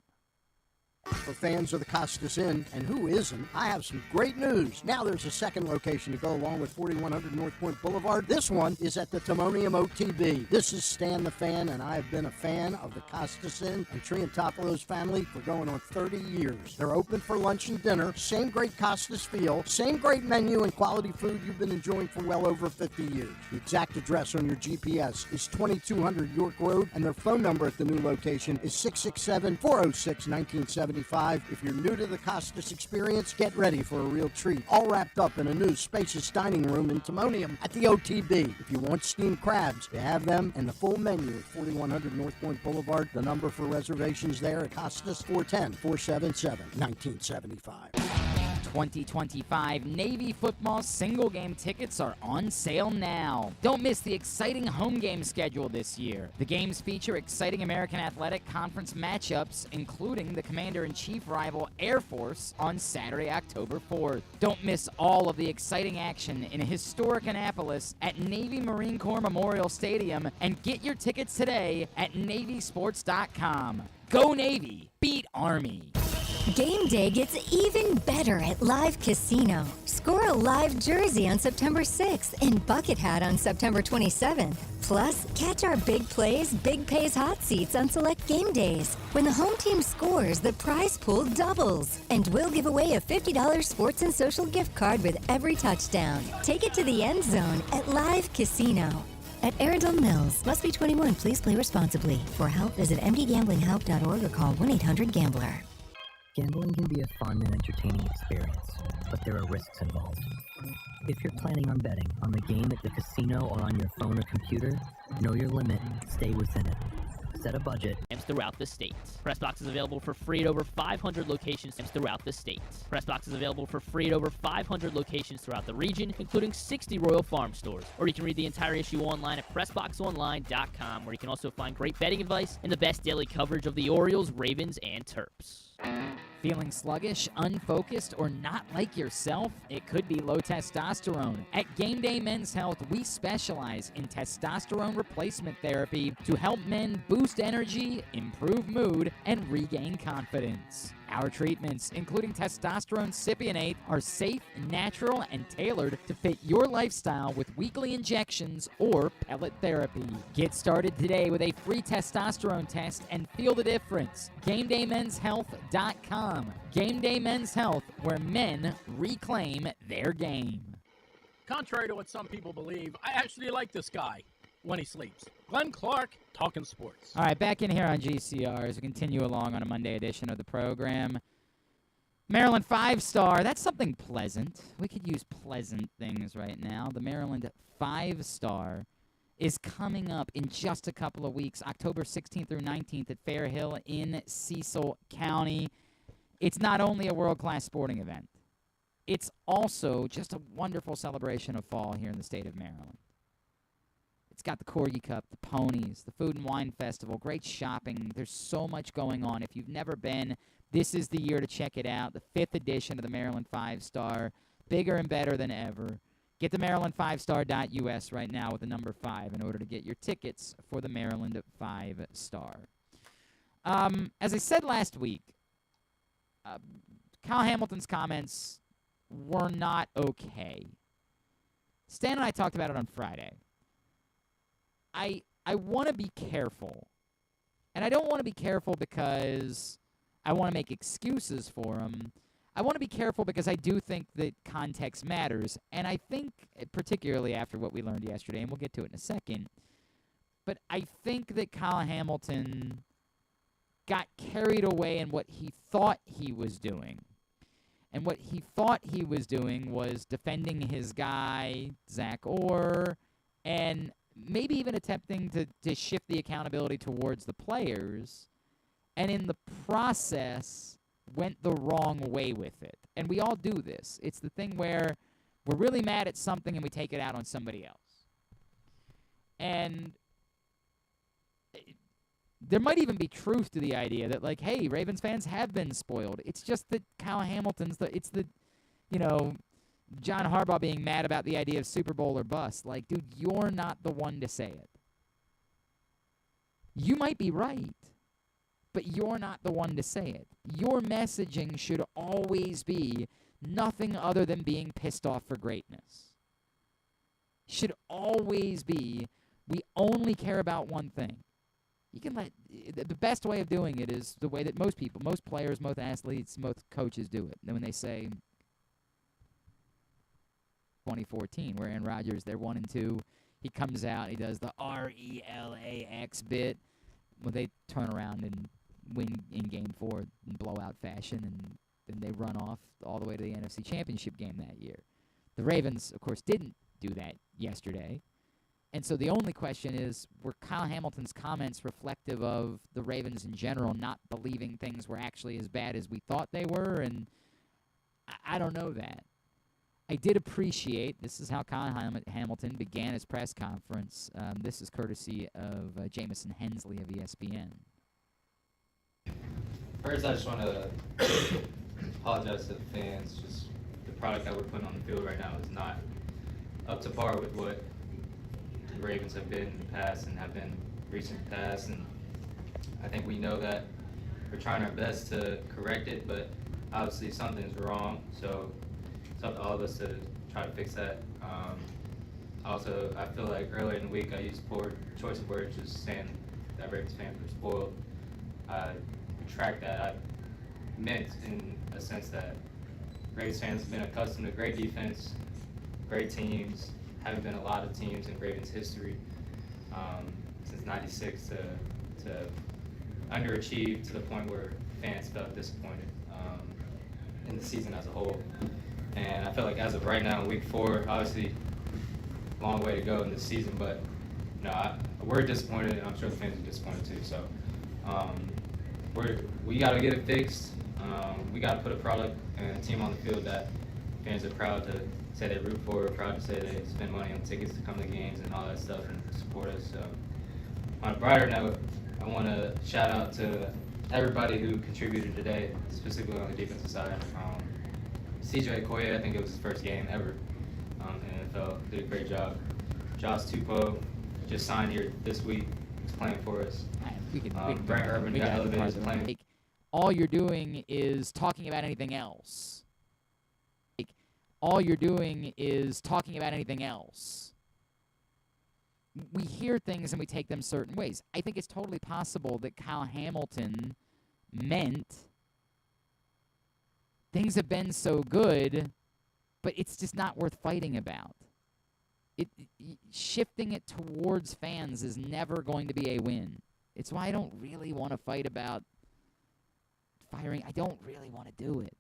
For fans of the Costas Inn, and who isn't, I have some great news. Now there's a second location to go along with 4100 North Point Boulevard. This one is at the Timonium OTB. This is Stan the Fan, and I have been a fan of the Costas Inn and Triantopoulos family for going on 30 years. They're open for lunch and dinner, same great Costas feel, same great menu and quality food you've been enjoying for well over 50 years. The exact address on your GPS is 2200 York Road, and their phone number at the new location is 667-406-1970. If you're new to the Costas experience, get ready for a real treat. All wrapped up in a new spacious dining room in Timonium at the OTB. If you want steamed crabs, they have them and the full menu at 4100 North Point Boulevard. The number for reservations there at Costas, 410-477-1975. 2025 Navy football single game tickets are on sale now. Don't miss the exciting home game schedule this year. The games feature exciting American Athletic Conference matchups, including the Commander-in-Chief rival Air Force on Saturday, October 4th. Don't miss all of the exciting action in historic Annapolis at Navy Marine Corps Memorial Stadium, and get your tickets today at NavySports.com. Go Navy! Beat Army! Game day gets even better at Live Casino. Score a live jersey on September 6th and bucket hat on September 27th. Plus, catch our big plays, big pays hot seats on select game days. When the home team scores, the prize pool doubles. And we'll give away a $50 sports and social gift card with every touchdown. Take it to the end zone at Live Casino. At Arundel Mills, must be 21. Please play responsibly. For help, visit mdgamblinghelp.org or call 1-800-GAMBLER. Gambling can be a fun and entertaining experience, but there are risks involved. If you're planning on betting on the game at the casino or on your phone or computer, know your limit, stay within it. Set a budget. Throughout the state. PressBox is available for free at over 500 locations throughout the state. PressBox is available for free at over 500 locations throughout the region, including 60 Royal Farm stores. Or you can read the entire issue online at PressBoxOnline.com, where you can also find great betting advice and the best daily coverage of the Orioles, Ravens, and Terps. Feeling sluggish, unfocused, or not like yourself? It could be low testosterone. At Game Day Men's Health, we specialize in testosterone replacement therapy to help men boost energy, improve mood, and regain confidence. Our treatments, including testosterone cypionate, are safe, natural, and tailored to fit your lifestyle with weekly injections or pellet therapy. Get started today with a free testosterone test and feel the difference. GameDayMen'sHealth.com. Game Day Men's Health, where men reclaim their game. Contrary to what some people believe, I actually like this guy when he sleeps. Glenn Clark, talking sports. All right, back in here on GCR as we continue along on a Monday edition of the program. Maryland 5-star, that's something pleasant. We could use pleasant things right now. The Maryland 5-star is coming up in just a couple of weeks, October 16th through 19th at Fair Hill in Cecil County. It's not only a world-class sporting event, it's also just a wonderful celebration of fall here in the state of Maryland. It's got the Corgi Cup, the ponies, the Food and Wine Festival, great shopping. There's so much going on. If you've never been, this is the year to check it out. The 5th edition of the Maryland 5-Star, bigger and better than ever. Get to MarylandFivestar.us right now with the number 5 in order to get your tickets for the Maryland 5-Star. As I said last week, Kyle Hamilton's comments were not okay. Stan and I talked about it on Friday. I want to be careful. And I don't want to be careful because I want to make excuses for him. I want to be careful because I do think that context matters. And I think, particularly after what we learned yesterday, and we'll get to it in a second, but I think that Kyle Hamilton got carried away in what he thought he was doing. And what he thought he was doing was defending his guy, Zach Orr, and maybe even attempting to shift the accountability towards the players, and in the process went the wrong way with it. And we all do this. It's the thing where we're really mad at something and we take it out on somebody else. And there might even be truth to the idea that, like, hey, Ravens fans have been spoiled. It's just that Kyle Hamilton's John Harbaugh being mad about the idea of Super Bowl or bust. Like, dude, you're not the one to say it. You might be right. but you're not the one to say it. Your messaging should always be nothing other than being pissed off for greatness. Should always be, we only care about one thing. You can the best way of doing it is the way that most people, most players, most athletes, most coaches do it. And when they say 2014, where Aaron Rodgers, they're 1-2, he comes out, he does the RELAX bit. Well, they turn around and win in Game 4 in blowout fashion, and then they run off all the way to the NFC Championship game that year. The Ravens, of course, didn't do that yesterday. And so the only question is, were Kyle Hamilton's comments reflective of the Ravens in general not believing things were actually as bad as we thought they were? And I don't know that. I did appreciate, this is how Kyle Hamilton began his press conference. This is courtesy of Jamison Hensley of ESPN. First, I just want to apologize to the fans. Just the product that we're putting on the field right now is not up to par with what the Ravens have been in the past and have been recent past. And I think we know that. We're trying our best to correct it, but obviously something's wrong. So it's up to all of us to try to fix that. Also, I feel like earlier in the week I used poor choice of words, just saying that Ravens fans were spoiled. I retract that. I meant in a sense that Ravens fans have been accustomed to great defense, great teams. Haven't been a lot of teams in Ravens history since '96 to underachieve to the point where fans felt disappointed in the season as a whole. And I feel like as of right now, week 4, obviously, long way to go in this season, but we're disappointed, and I'm sure the fans are disappointed too. So we got to get it fixed. We got to put a product and a team on the field that fans are proud to say they root for, proud to say they spend money on tickets to come to games and all that stuff and support us. So on a brighter note, I want to shout out to everybody who contributed today, specifically on the defensive side. CJ Okoye, I think it was his first game ever in the NFL, did a great job. Josh Tupou just signed here this week. He's playing for us. Brent Urban got elevated. He's playing. All you're doing is talking about anything else. All you're doing is talking about anything else. We hear things and we take them certain ways. I think it's totally possible that Kyle Hamilton meant things have been so good, but it's just not worth fighting about. Shifting it towards fans is never going to be a win. It's why I don't really want to fight about firing. I don't really want to do it.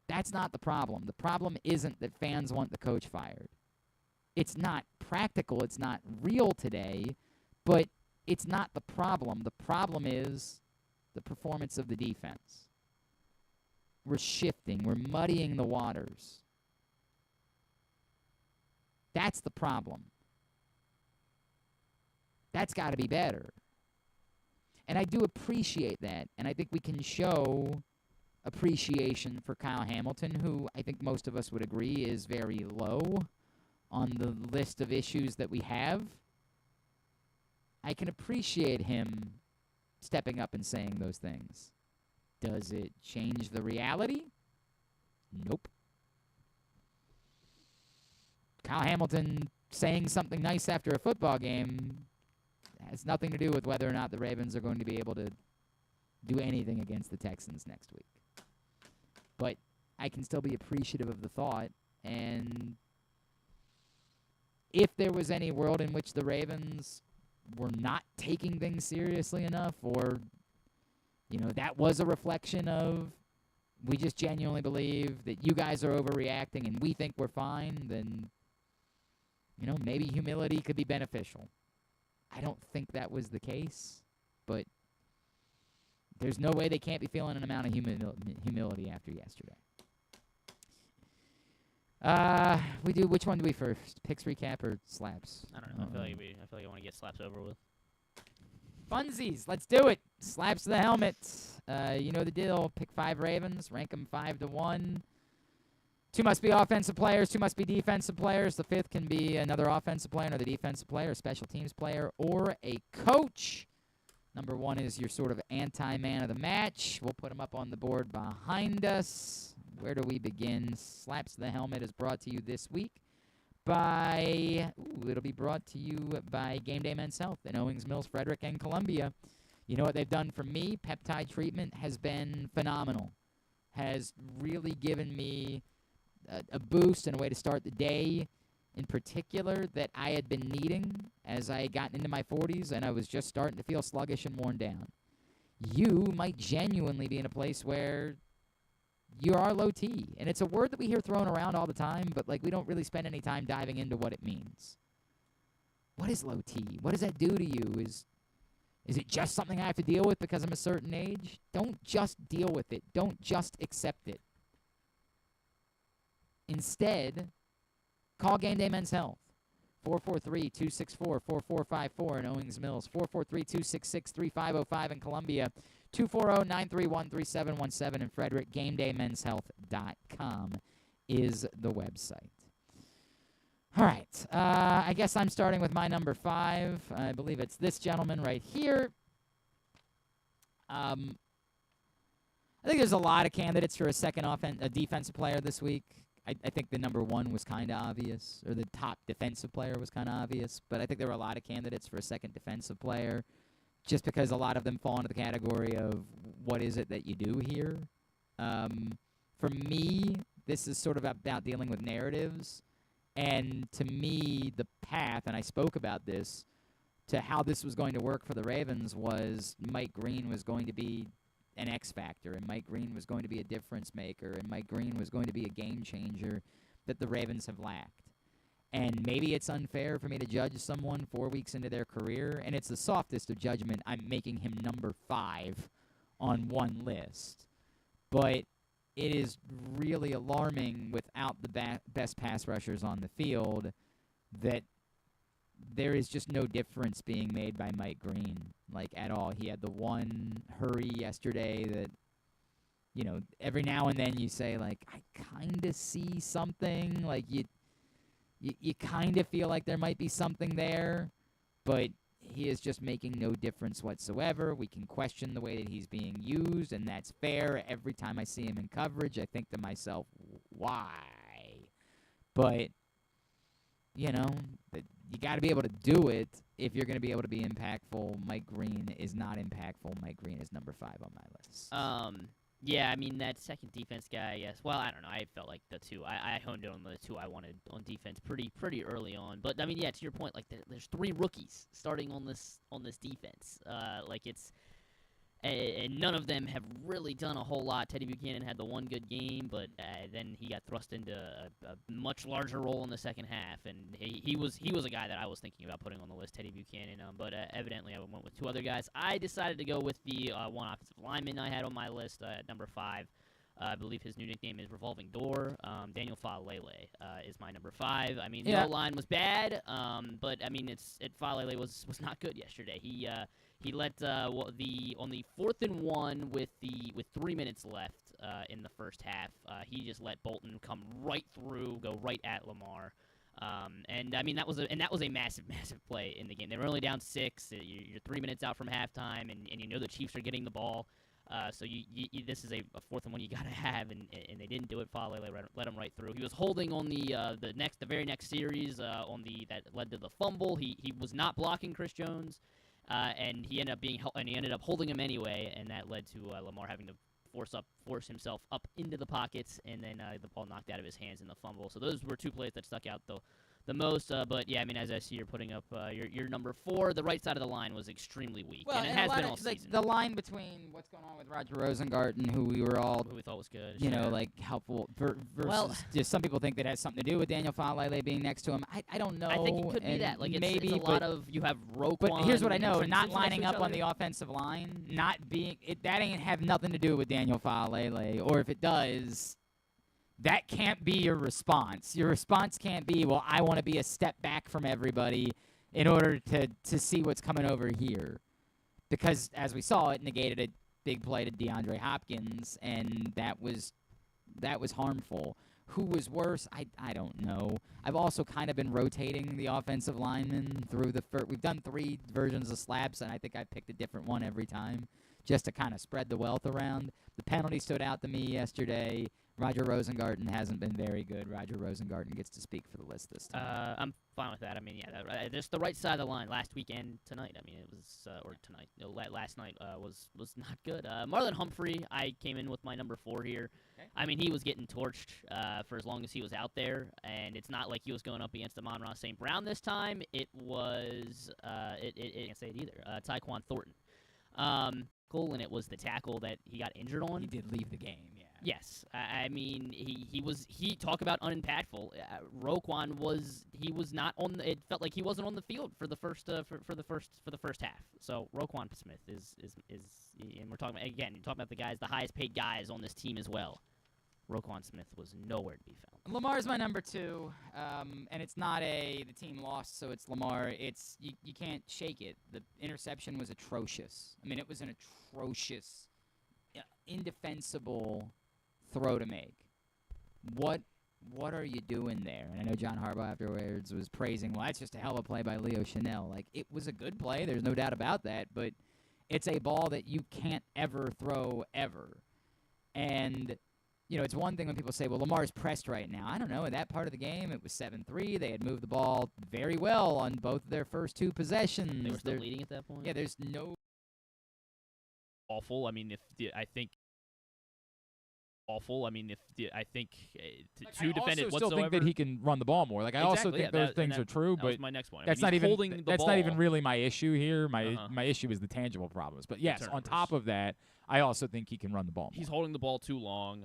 That's not the problem. The problem isn't that fans want the coach fired. It's not practical. It's not real today, but it's not the problem. The problem is the performance of the defense. We're shifting. We're muddying the waters. That's the problem. That's got to be better. And I do appreciate that. And I think we can show appreciation for Kyle Hamilton, who I think most of us would agree is very low on the list of issues that we have. I can appreciate him stepping up and saying those things. Does it change the reality? Nope. Kyle Hamilton saying something nice after a football game has nothing to do with whether or not the Ravens are going to be able to do anything against the Texans next week. But I can still be appreciative of the thought, and if there was any world in which the Ravens were not taking things seriously enough, or, that was a reflection of we just genuinely believe that you guys are overreacting and we think we're fine, then, maybe humility could be beneficial. I don't think that was the case, but there's no way they can't be feeling an amount of humility after yesterday. Which one do we first? Picks recap or slaps? I don't know. I feel like I want to get slaps over with. Funsies, let's do it. Slaps to the helmet. You know the deal. Pick 5 Ravens. Rank them 5 to 1. 2 must be offensive players. 2 must be defensive players. The 5th can be another offensive player, another defensive player, a special teams player, or a coach. Number 1 is your sort of anti-man of the match. We'll put him up on the board behind us. Where do we begin? Slaps the Helmet is brought to you this week by, it'll be brought to you by Game Day Men's Health in Owings Mills, Frederick, and Columbia. You know what they've done for me? Peptide treatment has been phenomenal. Has really given me a boost and a way to start the day in particular that I had been needing as I had gotten into my 40s and I was just starting to feel sluggish and worn down. You might genuinely be in a place where you are low T. And it's a word that we hear thrown around all the time, but like we don't really spend any time diving into what it means. What is low T? What does that do to you? Is it just something I have to deal with because I'm a certain age? Don't just deal with it. Don't just accept it. Instead, call Game Day Men's Health. 443-264-4454 in Owings Mills. 443-266-3505 in Columbia. 240-931-3717 in Frederick. GameDayMen'sHealth.com is the website. All right. I guess I'm starting with my number 5. I believe it's this gentleman right here. I think there's a lot of candidates for a defensive player this week. I think the number 1 was kind of obvious, or the top defensive player was kind of obvious, but I think there were a lot of candidates for a second defensive player just because a lot of them fall into the category of what is it that you do here. For me, this is sort of about dealing with narratives, and to me, the path, and I spoke about this, to how this was going to work for the Ravens was Mike Green was going to be an X factor, and Mike Green was going to be a difference maker, and Mike Green was going to be a game changer that the Ravens have lacked. And maybe it's unfair for me to judge someone 4 weeks into their career, and it's the softest of judgment. I'm making him number 5 on one list. But it is really alarming without the best pass rushers on the field that there is just no difference being made by Mike Green, like, at all. He had the one hurry yesterday that, you know, every now and then you say, like, I kind of see something. Like, you kind of feel like there might be something there, but he is just making no difference whatsoever. We can question the way that he's being used, and that's fair. Every time I see him in coverage, I think to myself, why? But, you know, you got to be able to do it if you're going to be able to be impactful. Mike Green is not impactful. Mike Green is number 5 on my list. Yeah, I mean, that second defense guy, yes. Well, I don't know. I felt like the 2. I honed in on the 2 I wanted on defense pretty early on. But, I mean, yeah, to your point, like, there's 3 rookies starting on this defense. Like, it's... And none of them have really done a whole lot. Teddy Buchanan had the one good game, but then he got thrust into a much larger role in the second half, and he was a guy that I was thinking about putting on the list, Teddy Buchanan. But evidently I went with 2 other guys. I decided to go with the one offensive lineman I had on my list at number 5. I believe his new nickname is Revolving Door. Daniel Faalele is my number 5. I mean, the line was bad, but I mean, Faalele was not good yesterday. He let on the 4th and 1 with 3 minutes left in the first half. He just let Bolton come right through, go right at Lamar. And I mean that was a massive play in the game. They were only down 6. You're 3 minutes out from halftime, and you know the Chiefs are getting the ball. So this is a 4th and 1 you gotta have, and they didn't do it. Faalele let him right through. He was holding on the very next series that led to the fumble. He was not blocking Chris Jones. And he ended up holding him anyway, and that led to Lamar having to force himself up into the pockets, and then the ball knocked out of his hands in the fumble. So those were 2 plays that stuck out the most. But yeah, I mean, as I see you're putting up your number 4, the right side of the line was extremely weak, and it has been all season. Like, the line between what's going on with Roger Rosengarten, who we thought was good, like helpful, versus just some people think that has something to do with Daniel Faalele being next to him. I don't know. I think it could be that. Like, maybe it's a lot of you have Roquan. But here's what I know: not lining up on the offensive line, that ain't have nothing to do with Daniel Faalele, or if it does. That can't be your response. Your response can't be, well, I want to be a step back from everybody in order to see what's coming over here. Because, as we saw, it negated a big play to DeAndre Hopkins, and that was harmful. Who was worse? I don't know. I've also kind of been rotating the offensive linemen through the first. We've done 3 versions of slaps, and I think I picked a different one every time just to kind of spread the wealth around. The penalty stood out to me yesterday. Roger Rosengarten hasn't been very good. Roger Rosengarten gets to speak for the list this time. I'm fine with that. I mean, yeah, just the right side of the line last weekend tonight. I mean, it was or tonight. Last night was not good. Marlon Humphrey, I came in with my number 4 here. Okay. I mean, he was getting torched for as long as he was out there, and it's not like he was going up against Amon-Ra St. Brown this time. It was I can't say it either. Tyquan Thornton. And it was the tackle that he got injured on. He did leave the game, yeah. Yes, I mean he talk about unimpactful. Roquan was not on. It felt like he wasn't on the field for the first for the first half. So Roquan Smith is and we're talking about, again, you're talking about the highest paid guys on this team as well. Roquan Smith was nowhere to be found. Lamar's my number 2, and it's not the team lost, so it's Lamar. It's you can't shake it. The interception was atrocious. I mean, it was an atrocious, indefensible throw to make. What are you doing there? And I know John Harbaugh afterwards was praising, well, that's just a hell of a play by Leo Chanel. Like, it was a good play. There's no doubt about that, but it's a ball that you can't ever throw ever. And it's one thing when people say, well, Lamar's pressed right now. I don't know. In that part of the game, it was 7-3. They had moved the ball very well on both their first 2 possessions. They were still leading at that point? Yeah, there's no... Awful. I mean, I think two defended whatsoever. I also still think that he can run the ball more. Like, I also think those things are true, but my next one. That's not even really my issue here. My issue is the tangible problems. But yes, on top of that, I also think he can run the ball more. He's holding the ball too long.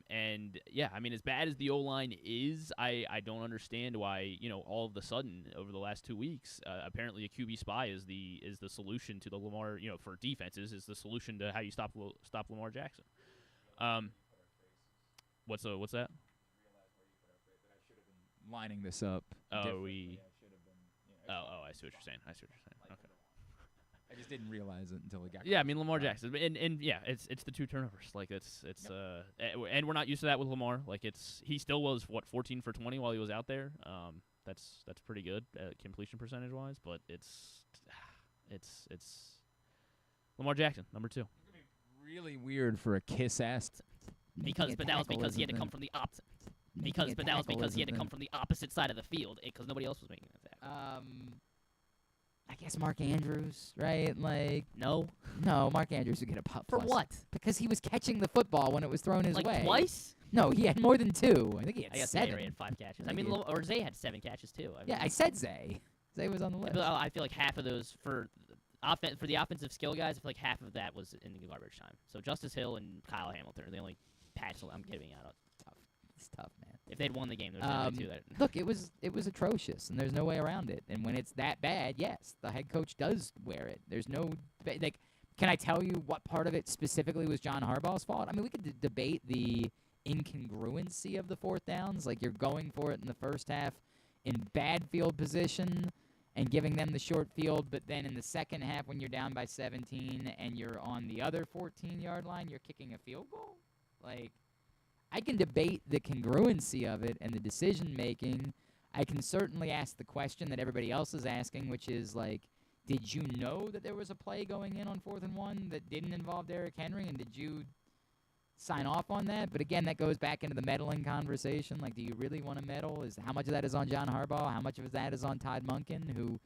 And yeah, I mean, as bad as the O-line is, I don't understand why, all of a sudden over the last 2 weeks, apparently a QB spy is the solution to the Lamar, for defenses, is the solution to how you stop Lamar Jackson. What's that? Lining this up. I see what you're saying. Okay. I just didn't realize it until it got. Yeah, I mean Lamar Jackson, and yeah, it's the 2 turnovers. Like and we're not used to that with Lamar. Like he still was 14 for 20 while he was out there. That's pretty good completion percentage wise, but it's Lamar Jackson, number 2. Really weird for a kiss-ass. That was because he had to come from the opposite. That was because he had to come from the opposite side of the field because nobody else was making an attack. I guess Mark Andrews, right? Like no, Mark Andrews would get a pup. For what? Because he was catching the football when it was thrown his way. Like twice? No, he had more than 2. I think he had 7. Zay had 5 catches. I mean, or Zay had 7 catches too. I said Zay. Zay was on the list. But I feel like half of those for the offensive skill guys, I feel like half of that was in the garbage time. So Justice Hill and Kyle Hamilton are the only patch I'm giving out. It's tough, man. If they'd won the game, there's only 2 that. Look, it was atrocious, and there's no way around it. And when it's that bad, yes, the head coach does wear it. There's no can I tell you what part of it specifically was John Harbaugh's fault? I mean, we could debate the incongruency of the 4th downs. Like, you're going for it in the first half in bad field position and giving them the short field, but then in the second half when you're down by 17 and you're on the other 14-yard line, you're kicking a field goal? Like, I can debate the congruency of it and the decision-making. I can certainly ask the question that everybody else is asking, which is, like, did you know that there was a play going in on 4th and 1 that didn't involve Derrick Henry, and did you sign off on that? But, again, that goes back into the meddling conversation. Like, do you really want to meddle? How much of that is on John Harbaugh? How much of that is on Todd Monken, who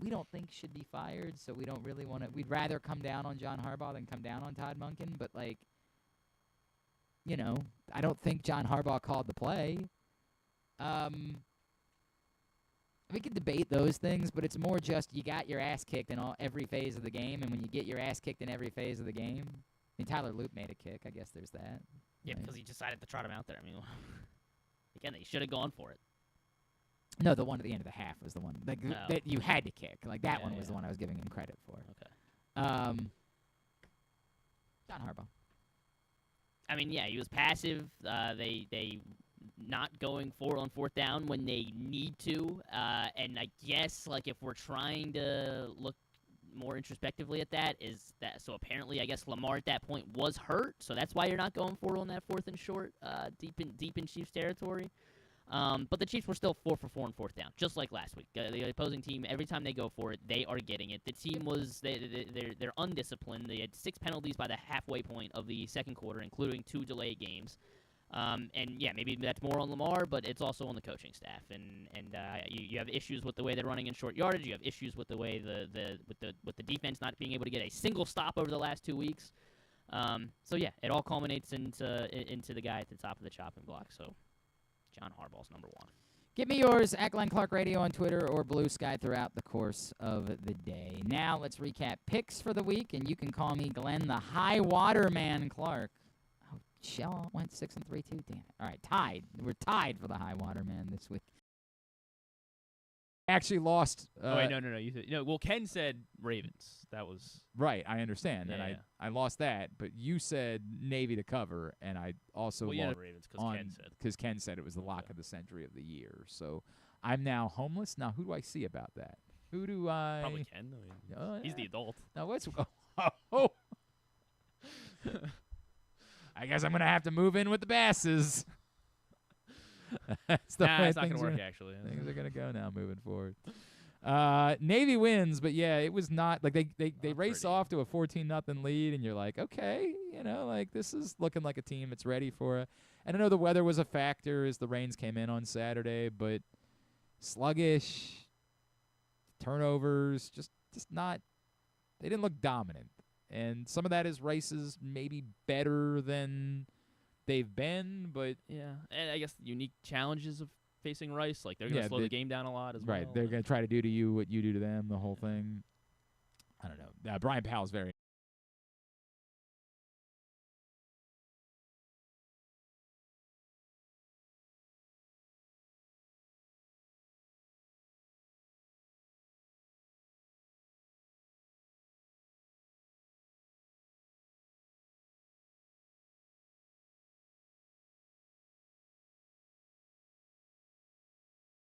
we don't think should be fired, so we don't really want to – we'd rather come down on John Harbaugh than come down on Todd Monken, but, like – I don't think John Harbaugh called the play. We could debate those things, but it's more just you got your ass kicked in every phase of the game, and when you get your ass kicked in every phase of the game, I mean, Tyler Loop made a kick. I guess there's that. Yeah, because he decided to trot him out there. I mean, again, they should have gone for it. No, the one at the end of the half was the one that you had to kick. Like, that one was the one I was giving him credit for. Okay. John Harbaugh. I mean, yeah, he was passive. They not going for it on 4th down when they need to. And I guess, like, if we're trying to look more introspectively at that is that so apparently I guess Lamar at that point was hurt, so that's why you're not going for it on that 4th and short, deep in Chiefs territory. But the Chiefs were still 4 for 4 on 4th down, just like last week. The opposing team, every time they go for it, they are getting it. The team was they're undisciplined. They had 6 penalties by the halfway point of the second quarter, including 2 delay games. And yeah, maybe that's more on Lamar, but it's also on the coaching staff. And you have issues with the way they're running in short yardage. You have issues with the way with the defense not being able to get a single stop over the last 2 weeks. So yeah, it all culminates into the guy at the top of the chopping block. So John Harbaugh's number 1. Give me yours at Glenn Clark Radio on Twitter or Blue Sky throughout the course of the day. Now let's recap picks for the week, and you can call me Glenn the High Water Man Clark. Oh, Shell went 6-3 too. Damn it! All right, tied. We're tied for the High Water Man this week. Actually lost. Oh wait, no. You said no. Well, Ken said Ravens. That was right. I understand, yeah, and I lost that. But you said Navy to cover, and I also lost Ravens because Ken said it was the lock of the century of the year. So I'm now homeless. Now who do I see about that? Who do I? Probably Ken. I mean, he's the adult. Now what's? Oh. I guess I'm gonna have to move in with the Basses. That's the way it's not going to work, actually. Things are going to go now moving forward. Navy wins, but, yeah, it was not – like, they race off to a 14-0 lead, and you're like, okay, like this is looking like a team that's ready for it. And I know the weather was a factor as the rains came in on Saturday, but sluggish, turnovers, just not – they didn't look dominant. And some of that is Rice's maybe better than – they've been, but yeah, and I guess the unique challenges of facing Rice, like they're going to slow the game down a lot as well. Right, they're going to try to do to you what you do to them, the whole thing. I don't know. Brian Powell's very